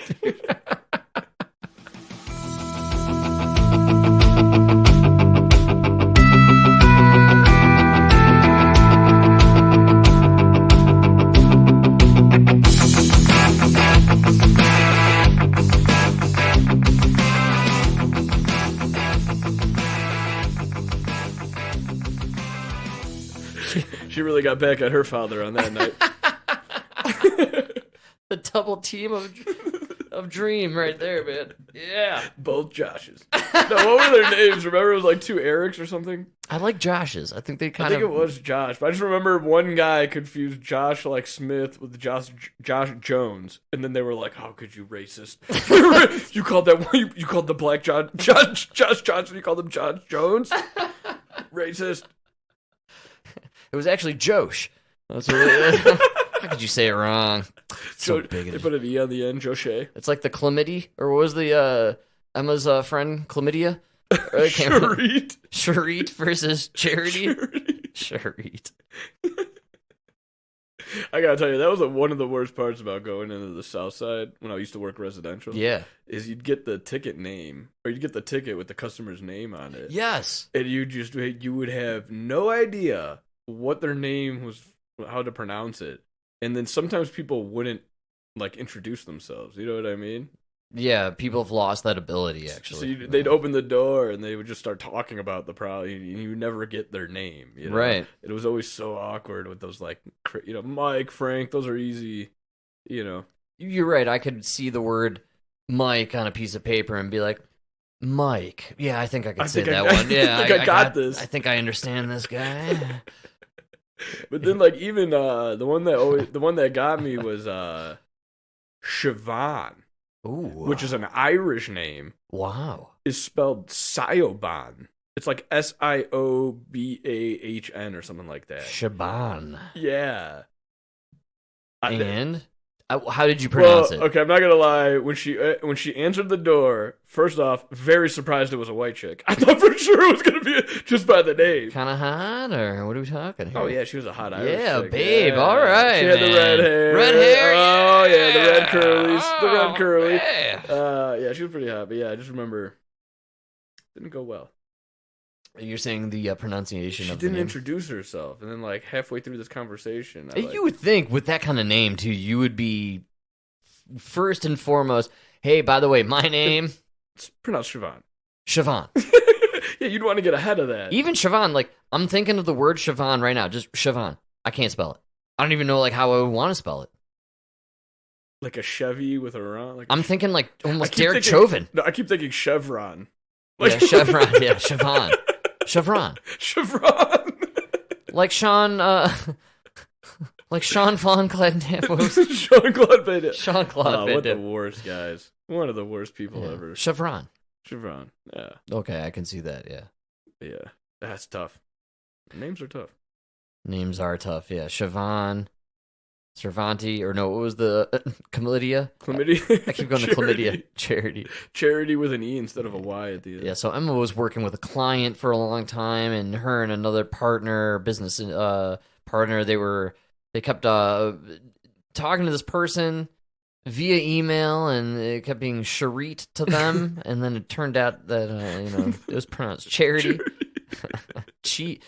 She really got back at her father on that night. The double team of dream right there, man. Yeah. Both Joshes. No, what were their names? Remember, it was like two Erics or something. I like Josh's. I think they I think it was Josh, but I just remember one guy confused Josh like Smith with Josh Jones, and then they were like, "How could you racist? You called that one? You called the black Josh Johnson? You called him Josh Jones? Racist." It was actually Josh. That's what how could you say it wrong? So bigoted. They put an E on the end, Joche. It's like the chlamydia, or what was the Emma's friend chlamydia? Sharit versus Charity. Sharit. I gotta tell you, that was one of the worst parts about going into the South Side when I used to work residential. Yeah, is you'd get the ticket name, or you'd get the ticket with the customer's name on it. Yes, and you would have no idea what their name was, how to pronounce it, and then sometimes people wouldn't like introduce themselves. You know what I mean? Yeah, people have lost that ability, actually. So they'd open the door and they would just start talking about the problem. You would never get their name. You know? Right. It was always so awkward with those, like, Mike, Frank, those are easy, you know. You're right. I could see the word Mike on a piece of paper and be like, Mike. Yeah, I think I could say that one. Yeah, I got this. I think I understand this guy. But then, like, even the one that got me was Siobhan. Ooh. Which is an Irish name. Wow. Is spelled Siobhan. It's like Siobahn or something like that. Shaban. Yeah. And how did you pronounce it? Okay, I'm not gonna lie. When she answered the door, first off, very surprised it was a white chick. I thought for sure it was gonna be just by the name. Kind of hot, or what are we talking here? Oh yeah, she was a hot Irish chick. Babe. Yeah. All right, she had the red hair. Red hair. Oh yeah, the red curlies. The red curly. Yeah. She was pretty hot. But yeah, I just remember it didn't go well. You're saying the pronunciation she of the name? She didn't introduce herself, and then like halfway through this conversation, you would think with that kind of name too, you would be first and foremost. Hey, by the way, my name. It's pronounced Siobhan. Siobhan. Yeah, you'd want to get ahead of that. Even Siobhan, like I'm thinking of the word Siobhan right now. Just Siobhan. I can't spell it. I don't even know like how I would want to spell it. Like a Chevy with a ron. Like I'm thinking like almost Derek Chauvin. No, I keep thinking Chevron. Like, yeah, Chevron. Yeah, Siobhan. Chevron. Like Sean, like Sean Von Claude. Jean-Claude Van Damme. Jean-Claude Van What Damme. the worst guys. One of the worst people ever. Chevron. Yeah. Okay, I can see that, yeah. Yeah. That's tough. Names are tough. Names are tough, yeah. Siobhan, Cervanti, or no, what was the chlamydia? Chlamydia? I keep going to chlamydia. Charity. Charity with an E instead of a Y at the end. Yeah, so Emma was working with a client for a long time, and her and another business partner, they kept talking to this person via email, and it kept being Charit to them, and then it turned out that it was pronounced Charity. Charite.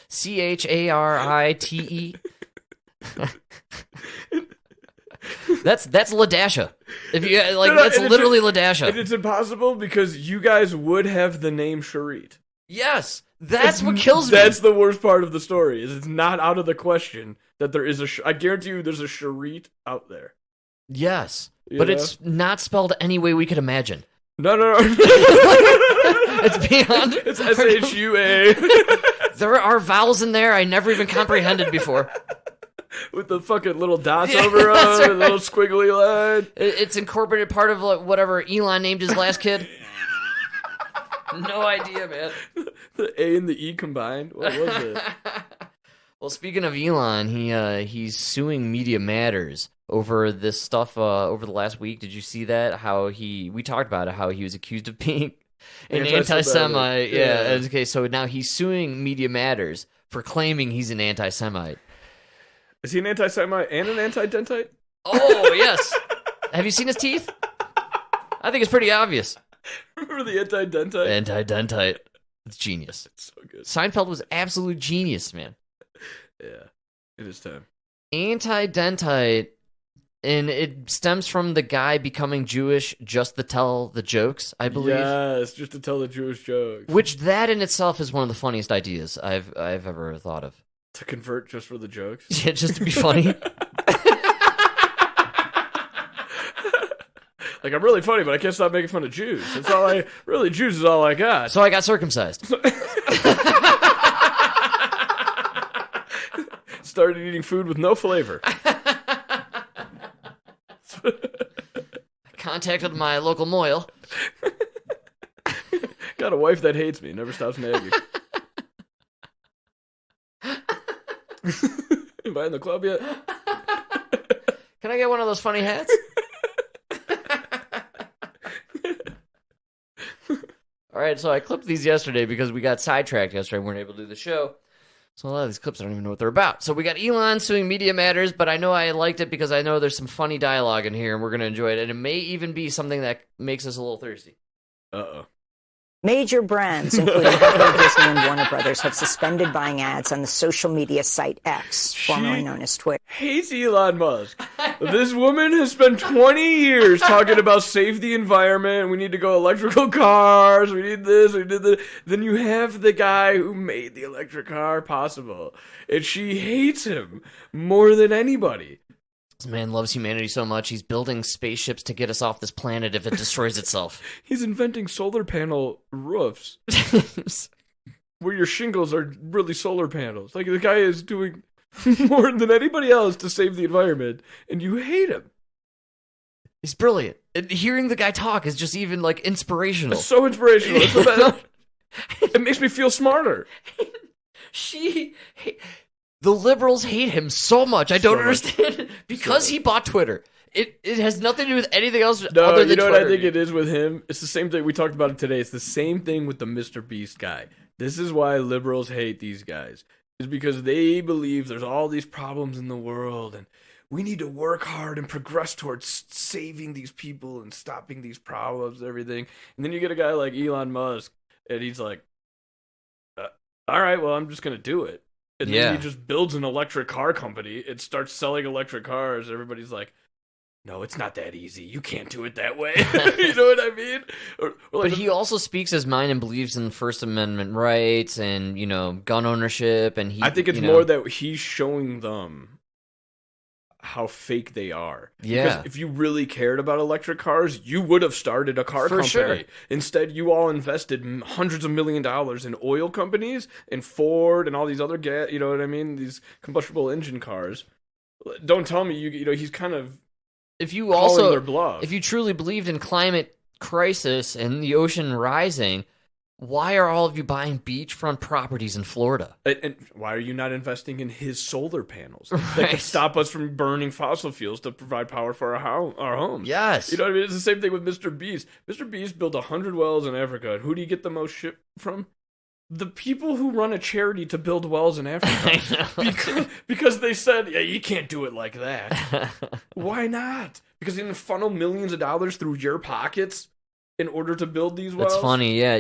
That's Ladasha. If you that's literally Ladasha. And it's impossible because you guys would have the name Charit. Yes, that's what kills me. That's the worst part of the story. Is it's not out of the question that there is I guarantee you, there's a Charit out there. Yes, but it's not spelled any way we could imagine. No. It's beyond. It's SHUA. There are vowels in there I never even comprehended before. With the fucking little dots over them, right. A little squiggly line. It's incorporated part of whatever Elon named his last kid. No idea, man. The A and the E combined? What was it? Well, speaking of Elon, he's suing Media Matters over this stuff over the last week. Did you see that? We talked about it, how he was accused of being an anti-Semite. Yeah. Okay, so now he's suing Media Matters for claiming he's an anti-Semite. Is he an anti-Semite and an anti-dentite? Oh, yes. Have you seen his teeth? I think it's pretty obvious. Remember the anti-dentite? Anti-dentite. It's genius. It's so good. Seinfeld was absolute genius, man. Yeah, it is time. Anti-dentite, and it stems from the guy becoming Jewish just to tell the jokes, I believe. Yes, just to tell the Jewish jokes. Which that in itself is one of the funniest ideas I've ever thought of. To convert just for the jokes? Yeah, just to be funny. Like, I'm really funny, but I can't stop making fun of Jews. That's all Jews is all I got. So I got circumcised. Started eating food with no flavor. Contacted my local moil. Got a wife that hates me, never stops nagging. Am I in the club yet? Can I get one of those funny hats? All right, so I clipped these yesterday because we got sidetracked yesterday. We weren't able to do the show. So a lot of these clips, I don't even know what they're about. So we got Elon suing Media Matters, but I know I liked it because I know there's some funny dialogue in here, and we're going to enjoy it. And it may even be something that makes us a little thirsty. Uh-oh. Major brands, including Disney and Warner Brothers, have suspended buying ads on the social media site X, formerly known as Twitter. Hates Elon Musk. This woman has spent 20 years talking about save the environment. We need to go electrical cars. We need this. We did that. Then you have the guy who made the electric car possible, and she hates him more than anybody. This man loves humanity so much, he's building spaceships to get us off this planet if it destroys itself. He's inventing solar panel roofs where your shingles are really solar panels. Like, the guy is doing more than anybody else to save the environment, and you hate him. He's brilliant. And hearing the guy talk is just even, like, inspirational. It's so inspirational. It's so bad. It makes me feel smarter. The liberals hate him so much. I don't understand. Because he bought Twitter. It has nothing to do with anything else other than Twitter. You know what I think it is with him? It's the same thing. We talked about it today. It's the same thing with the Mr. Beast guy. This is why liberals hate these guys. It's because they believe there's all these problems in the world, and we need to work hard and progress towards saving these people and stopping these problems and everything. And then you get a guy like Elon Musk, and he's like, all right, well, I'm just going to do it. And then he just builds an electric car company and starts selling electric cars. Everybody's like, no, it's not that easy. You can't do it that way. You know what I mean? But he also speaks his mind and believes in First Amendment rights and, gun ownership. And I think it's more that he's showing them how fake they are. Yeah. Because if you really cared about electric cars, you would have started a car company. Sure. Instead, you all invested hundreds of $millions in oil companies and Ford and all these other you know what I mean? These combustible engine cars. Don't tell me he's kind of calling their bluff. If you truly believed in climate crisis and the ocean rising, why are all of you buying beachfront properties in Florida? And why are you not investing in his solar panels Right. that can stop us from burning fossil fuels to provide power for our homes? Yes. You know what I mean? It's the same thing with Mr. Beast. Mr. Beast built 100 wells in Africa. And who do you get the most shit from? The people who run a charity to build wells in Africa. Because they said, yeah, you can't do it like that. Why not? Because they didn't funnel millions of dollars through your pockets in order to build these wells? That's funny, yeah.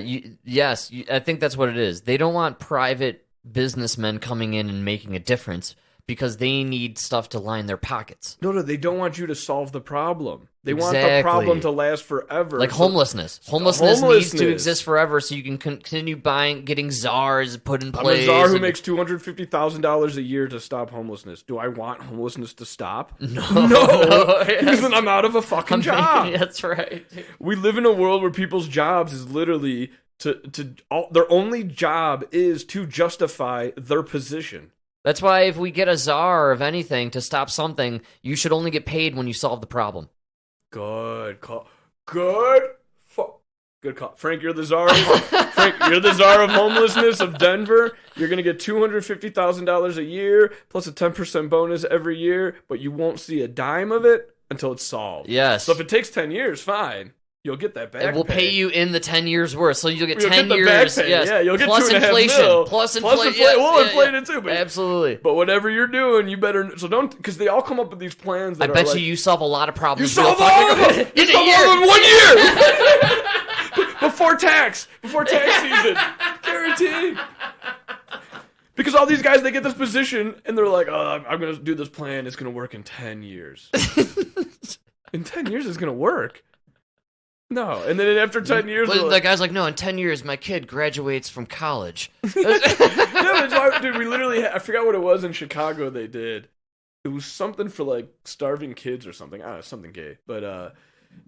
I think that's what it is. They don't want private businessmen coming in and making a difference because they need stuff to line their pockets. No, they don't want you to solve the problem. They want the problem to last forever. Like homelessness. Homelessness needs to exist forever so you can continue getting czars put in place. I'm a czar who makes $250,000 a year to stop homelessness. Do I want homelessness to stop? No. Because then I'm out of a fucking job. That's right. We live in a world where people's jobs is literally their only job is to justify their position. That's why if we get a czar of anything to stop something, you should only get paid when you solve the problem. Good. Good call. Frank, you're the czar. Frank, you're the czar of homelessness of Denver. You're going to get $250,000 a year plus a 10% bonus every year, but you won't see a dime of it until it's solved. Yes. So if it takes 10 years, fine. You'll get that back. And we'll pay you in the 10 years worth. So you'll get You'll 10 get the years. back pay. Yes. Yeah, you'll get plus 2.5 inflation. mil. Plus We'll inflate it too. But, absolutely. But whatever you're doing, you better. So don't, because they all come up with these plans. That I bet like, you solve a lot of problems. You solve all of them in a year. In 1 year. Before tax season. Guaranteed. Because all these guys, they get this position, and they're like, oh, I'm going to do this plan. It's going to work in 10 years. In 10 years, it's going to work. No. And then after 10 years... But the guy's like, no, in 10 years, my kid graduates from college. No, that's why, dude, we literally... I forgot what it was in Chicago they did. It was something for, like, starving kids or something. I don't know, something gay. But,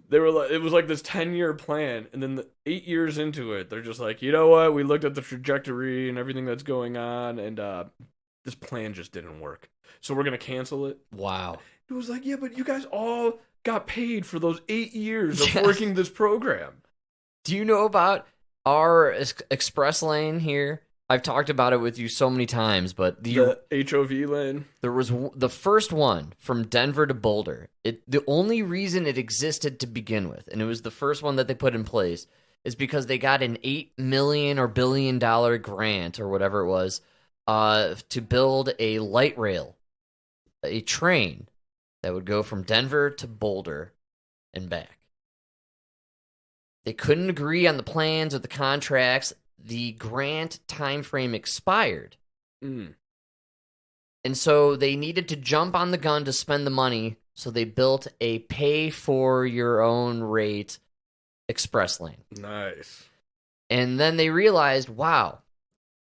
they were like, it was like this 10-year plan, and then 8 years into it, they're just like, you know what? We looked at the trajectory and everything that's going on, and this plan just didn't work. So we're gonna cancel it. Wow. It was like, yeah, but you guys all got paid for those 8 years of working this program. Do you know about our express lane here? I've talked about it with you so many times, but the HOV lane. There was the first one from Denver to Boulder. The only reason it existed to begin with, and it was the first one that they put in place, is because they got an $8 million or $1 billion grant or whatever it was to build a light rail, a train that would go from Denver to Boulder and back. They couldn't agree on the plans or the contracts. The grant time frame expired. And so they needed to jump on the gun to spend the money, so they built a pay-for-your-own-rate express lane. Nice. And then they realized, wow,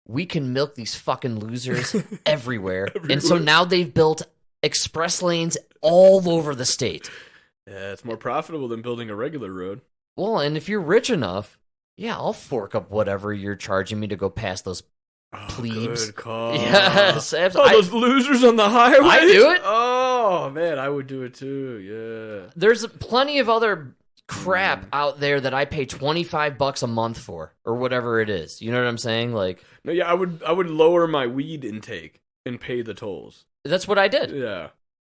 we can milk these fucking losers everywhere. And so now they've built express lanes all over the state. Yeah, it's more profitable than building a regular road. Well, and if you're rich enough, yeah, I'll fork up whatever you're charging me to go past those plebes. Good call. Yes, absolutely. Those losers on the highway. I do it. Oh man, I would do it too. Yeah. There's plenty of other crap out there that I pay $25 a month for, or whatever it is. You know what I'm saying? Like, no, yeah, I would lower my weed intake and pay the tolls. That's what I did. Yeah.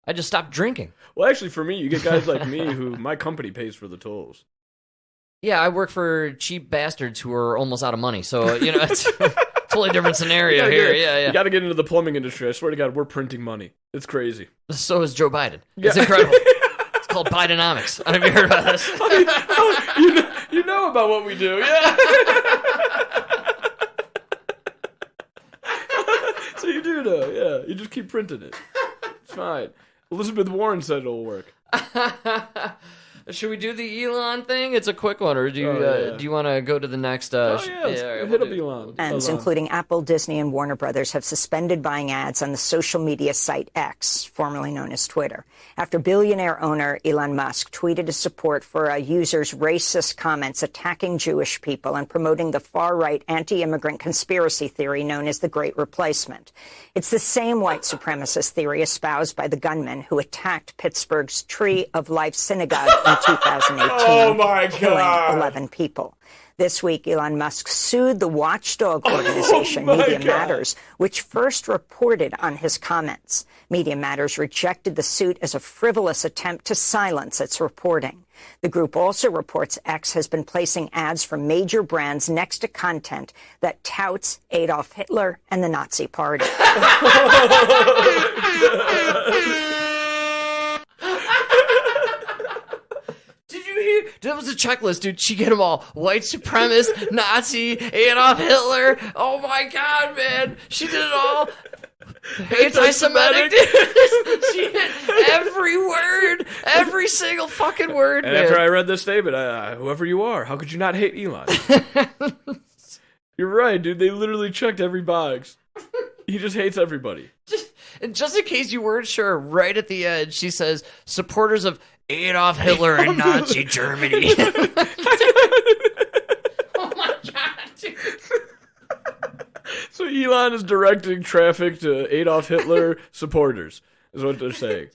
I just stopped drinking. Well, actually, for me, you get guys like me who my company pays for the tolls. Yeah, I work for cheap bastards who are almost out of money. So, you know, it's a totally different scenario here. Yeah. You got to get into the plumbing industry. I swear to God, we're printing money. It's crazy. So is Joe Biden. Yeah. It's incredible. It's called Bidenomics. Have you heard about this? You know about what we do. Yeah. So you do know. Yeah. You just keep printing it. It's fine. Elizabeth Warren said it'll work. Should we do the Elon thing? It's a quick one, or do you do you want to go to the next? Hit up Elon. Brands, including Apple, Disney, and Warner Brothers, have suspended buying ads on the social media site X, formerly known as Twitter, after billionaire owner Elon Musk tweeted his support for a user's racist comments attacking Jewish people and promoting the far-right anti-immigrant conspiracy theory known as the Great Replacement. It's the same white supremacist theory espoused by the gunman who attacked Pittsburgh's Tree of Life synagogue in 2018, oh my God. killing 11 people. This week, Elon Musk sued the watchdog organization Media Matters, which first reported on his comments. Media Matters rejected the suit as a frivolous attempt to silence its reporting. The group also reports X has been placing ads from major brands next to content that touts Adolf Hitler and the Nazi Party. That was a checklist, dude. She get them all. White supremacist, Nazi, Adolf Hitler. Oh my God, man. She did it all. Anti-Semitic. She hit every word. Every single fucking word, and man. After I read this statement, whoever you are, how could you not hate Elon? You're right, dude. They literally checked every box. He just hates everybody. And just in case you weren't sure, right at the end, she says, supporters of Adolf Hitler and Nazi Germany. Oh my God, dude. So Elon is directing traffic to Adolf Hitler supporters, is what they're saying.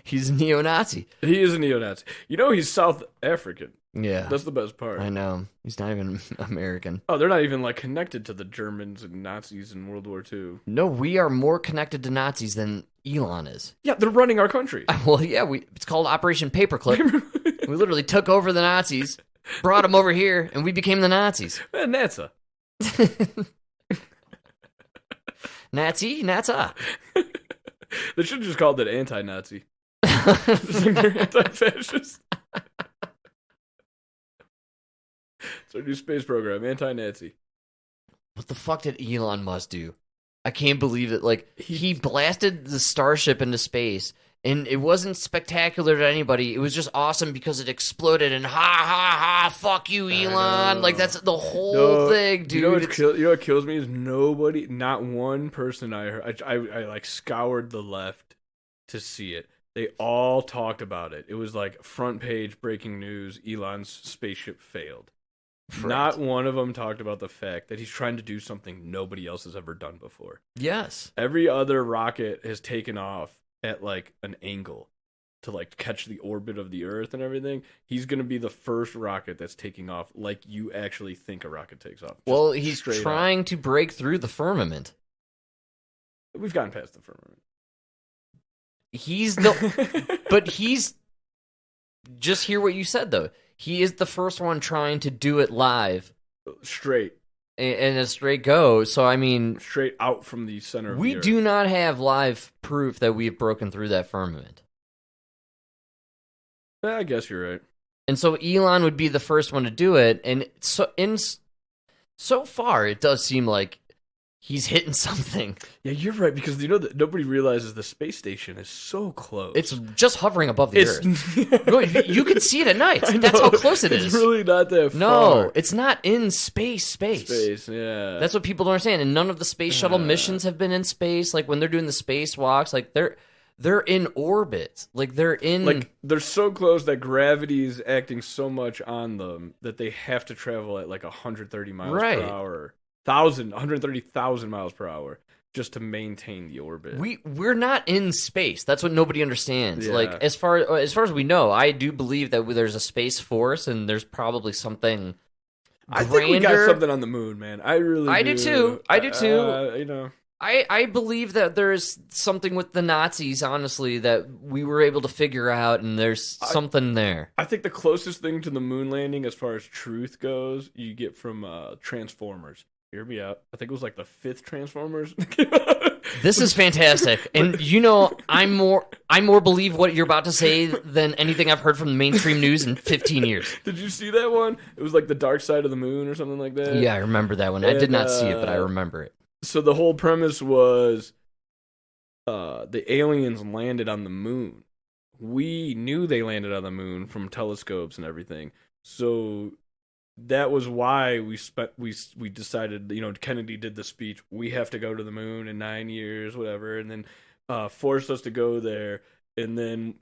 He's a neo-Nazi. He is a neo-Nazi. You know he's South African. Yeah. That's the best part. I know. He's not even American. Oh, they're not even like connected to the Germans and Nazis in World War II. No, we are more connected to Nazis than Elon is. Yeah, they're running our country. Well, yeah, it's called Operation Paperclip. We literally took over the Nazis, brought them over here, and we became the Nazis. NASA. Nazi. They should have just called it anti-Nazi. They're anti-fascist. It's our new space program, anti-Nazi. What the fuck did Elon Musk do? I can't believe it. Like, he blasted the Starship into space, and it wasn't spectacular to anybody. It was just awesome because it exploded, and fuck you, Elon. Like, that's the whole thing, dude. You know what kills me is not one person I heard. I like scoured the left to see it. They all talked about it. It was like front page breaking news, Elon's spaceship failed. Correct. Not one of them talked about the fact that he's trying to do something nobody else has ever done before. Yes. Every other rocket has taken off at like an angle to like catch the orbit of the Earth and everything. He's going to be the first rocket that's taking off like you actually think a rocket takes off. Well, he's trying to break through the firmament. We've gotten past the firmament. But he's just hear what you said though. He is the first one trying to do it live. Straight. And a straight go. So, I mean... Straight out from the center of the We Earth. do not have live proof that we've broken through that firmament. I guess you're right. And so Elon would be the first one to do it. And so far, it does seem like he's hitting something. Yeah, you're right, because you know that nobody realizes the space station is so close. It's just hovering above the Earth. You can see it at night. That's how close it is. It's really not that far. No, it's not in space. Space, yeah. That's what people don't understand. And none of the space shuttle missions have been in space. Like when they're doing the spacewalks, like they're in orbit. Like they're so close that gravity is acting so much on them that they have to travel at like 130 miles per hour. 130,000 miles per hour just to maintain the orbit. We're not in space. That's what nobody understands. Yeah. Like as far as we know, I do believe that there's a space force and there's probably something I think we got something on the moon, man. I do too. I do too. You know. I believe that there's something with the Nazis, honestly, that we were able to figure out, and there's something there. I think the closest thing to the moon landing as far as truth goes, you get from Transformers. Hear me out. I think it was like the 5th Transformers. This is fantastic, and you know, I more believe what you're about to say than anything I've heard from the mainstream news in 15 years. Did you see that one? It was like the dark side of the moon or something like that. Yeah, I remember that one. I did not see it, but I remember it. So the whole premise was the aliens landed on the moon. We knew they landed on the moon from telescopes and everything. So that was why we decided, you know, Kennedy did the speech, we have to go to the moon in 9 years, whatever, and then forced us to go there. And then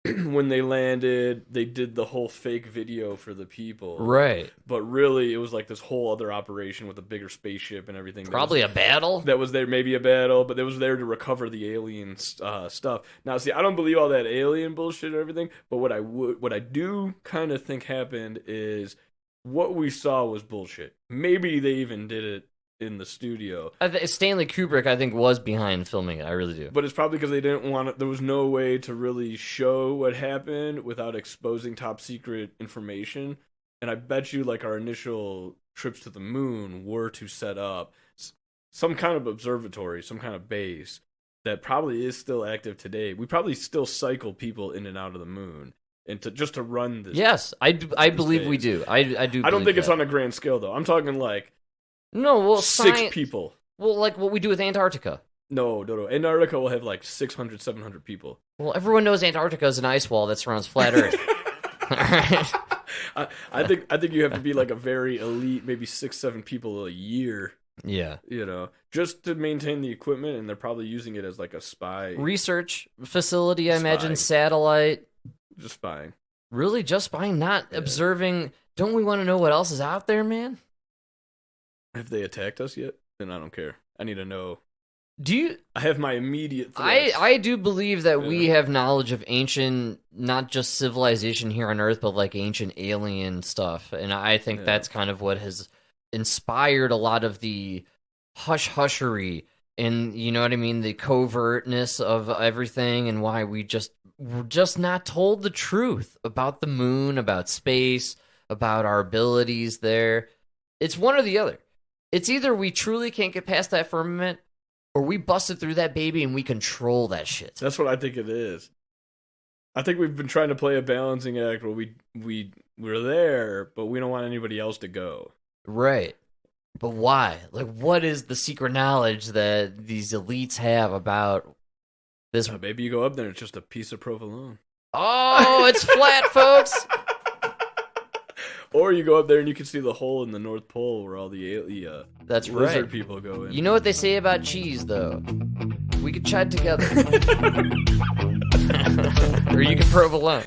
when they landed, they did the whole fake video for the people. Right. But really, it was like this whole other operation with a bigger spaceship and everything. Probably a battle? That was there, maybe a battle, but it was there to recover the alien stuff. Now, see, I don't believe all that alien bullshit and everything, but what I do kind of think happened is what we saw was bullshit. Maybe they even did it in the studio. Stanley Kubrick, I think, was behind filming it. I really do. But it's probably because they didn't want it. There was no way to really show what happened without exposing top secret information. And I bet you, like, our initial trips to the moon were to set up some kind of observatory, some kind of base that probably is still active today. We probably still cycle people in and out of the moon. And just to run this. Yes, I believe we do. I do. I don't think it's on a grand scale, though. I'm talking like. No, well, 6 people. Well, like what we do with Antarctica. No. Antarctica will have like 600, 700 people. Well, everyone knows Antarctica is an ice wall that surrounds flat Earth. I think you have to be like a very elite, maybe 6, 7 people a year. Yeah. You know, just to maintain the equipment, and they're probably using it as like a spy. Research facility, I imagine, satellite. Just spying. Really? Just spying? Not observing? Don't we want to know what else is out there, man? Have they attacked us yet? Then I don't care. I need to know Do you? I have my immediate thrust. I do believe that we have knowledge of ancient, not just civilization here on Earth, but like ancient alien stuff, and I think that's kind of what has inspired a lot of the hush-hushery and, you know what I mean, the covertness of everything, and why we're just not told the truth about the moon, about space, about our abilities there. It's one or the other. It's either we truly can't get past that firmament, or we busted through that baby and we control that shit. That's what I think it is. I think we've been trying to play a balancing act where we're there, but we don't want anybody else to go. Right. But why? Like, what is the secret knowledge that these elites have about this? Maybe you go up there and it's just a piece of provolone. Oh, it's flat, folks! Or you go up there and you can see the hole in the North Pole where all the That's lizard right. people go in. You know what they say about cheese, though? We could chat together. Or you can provolone.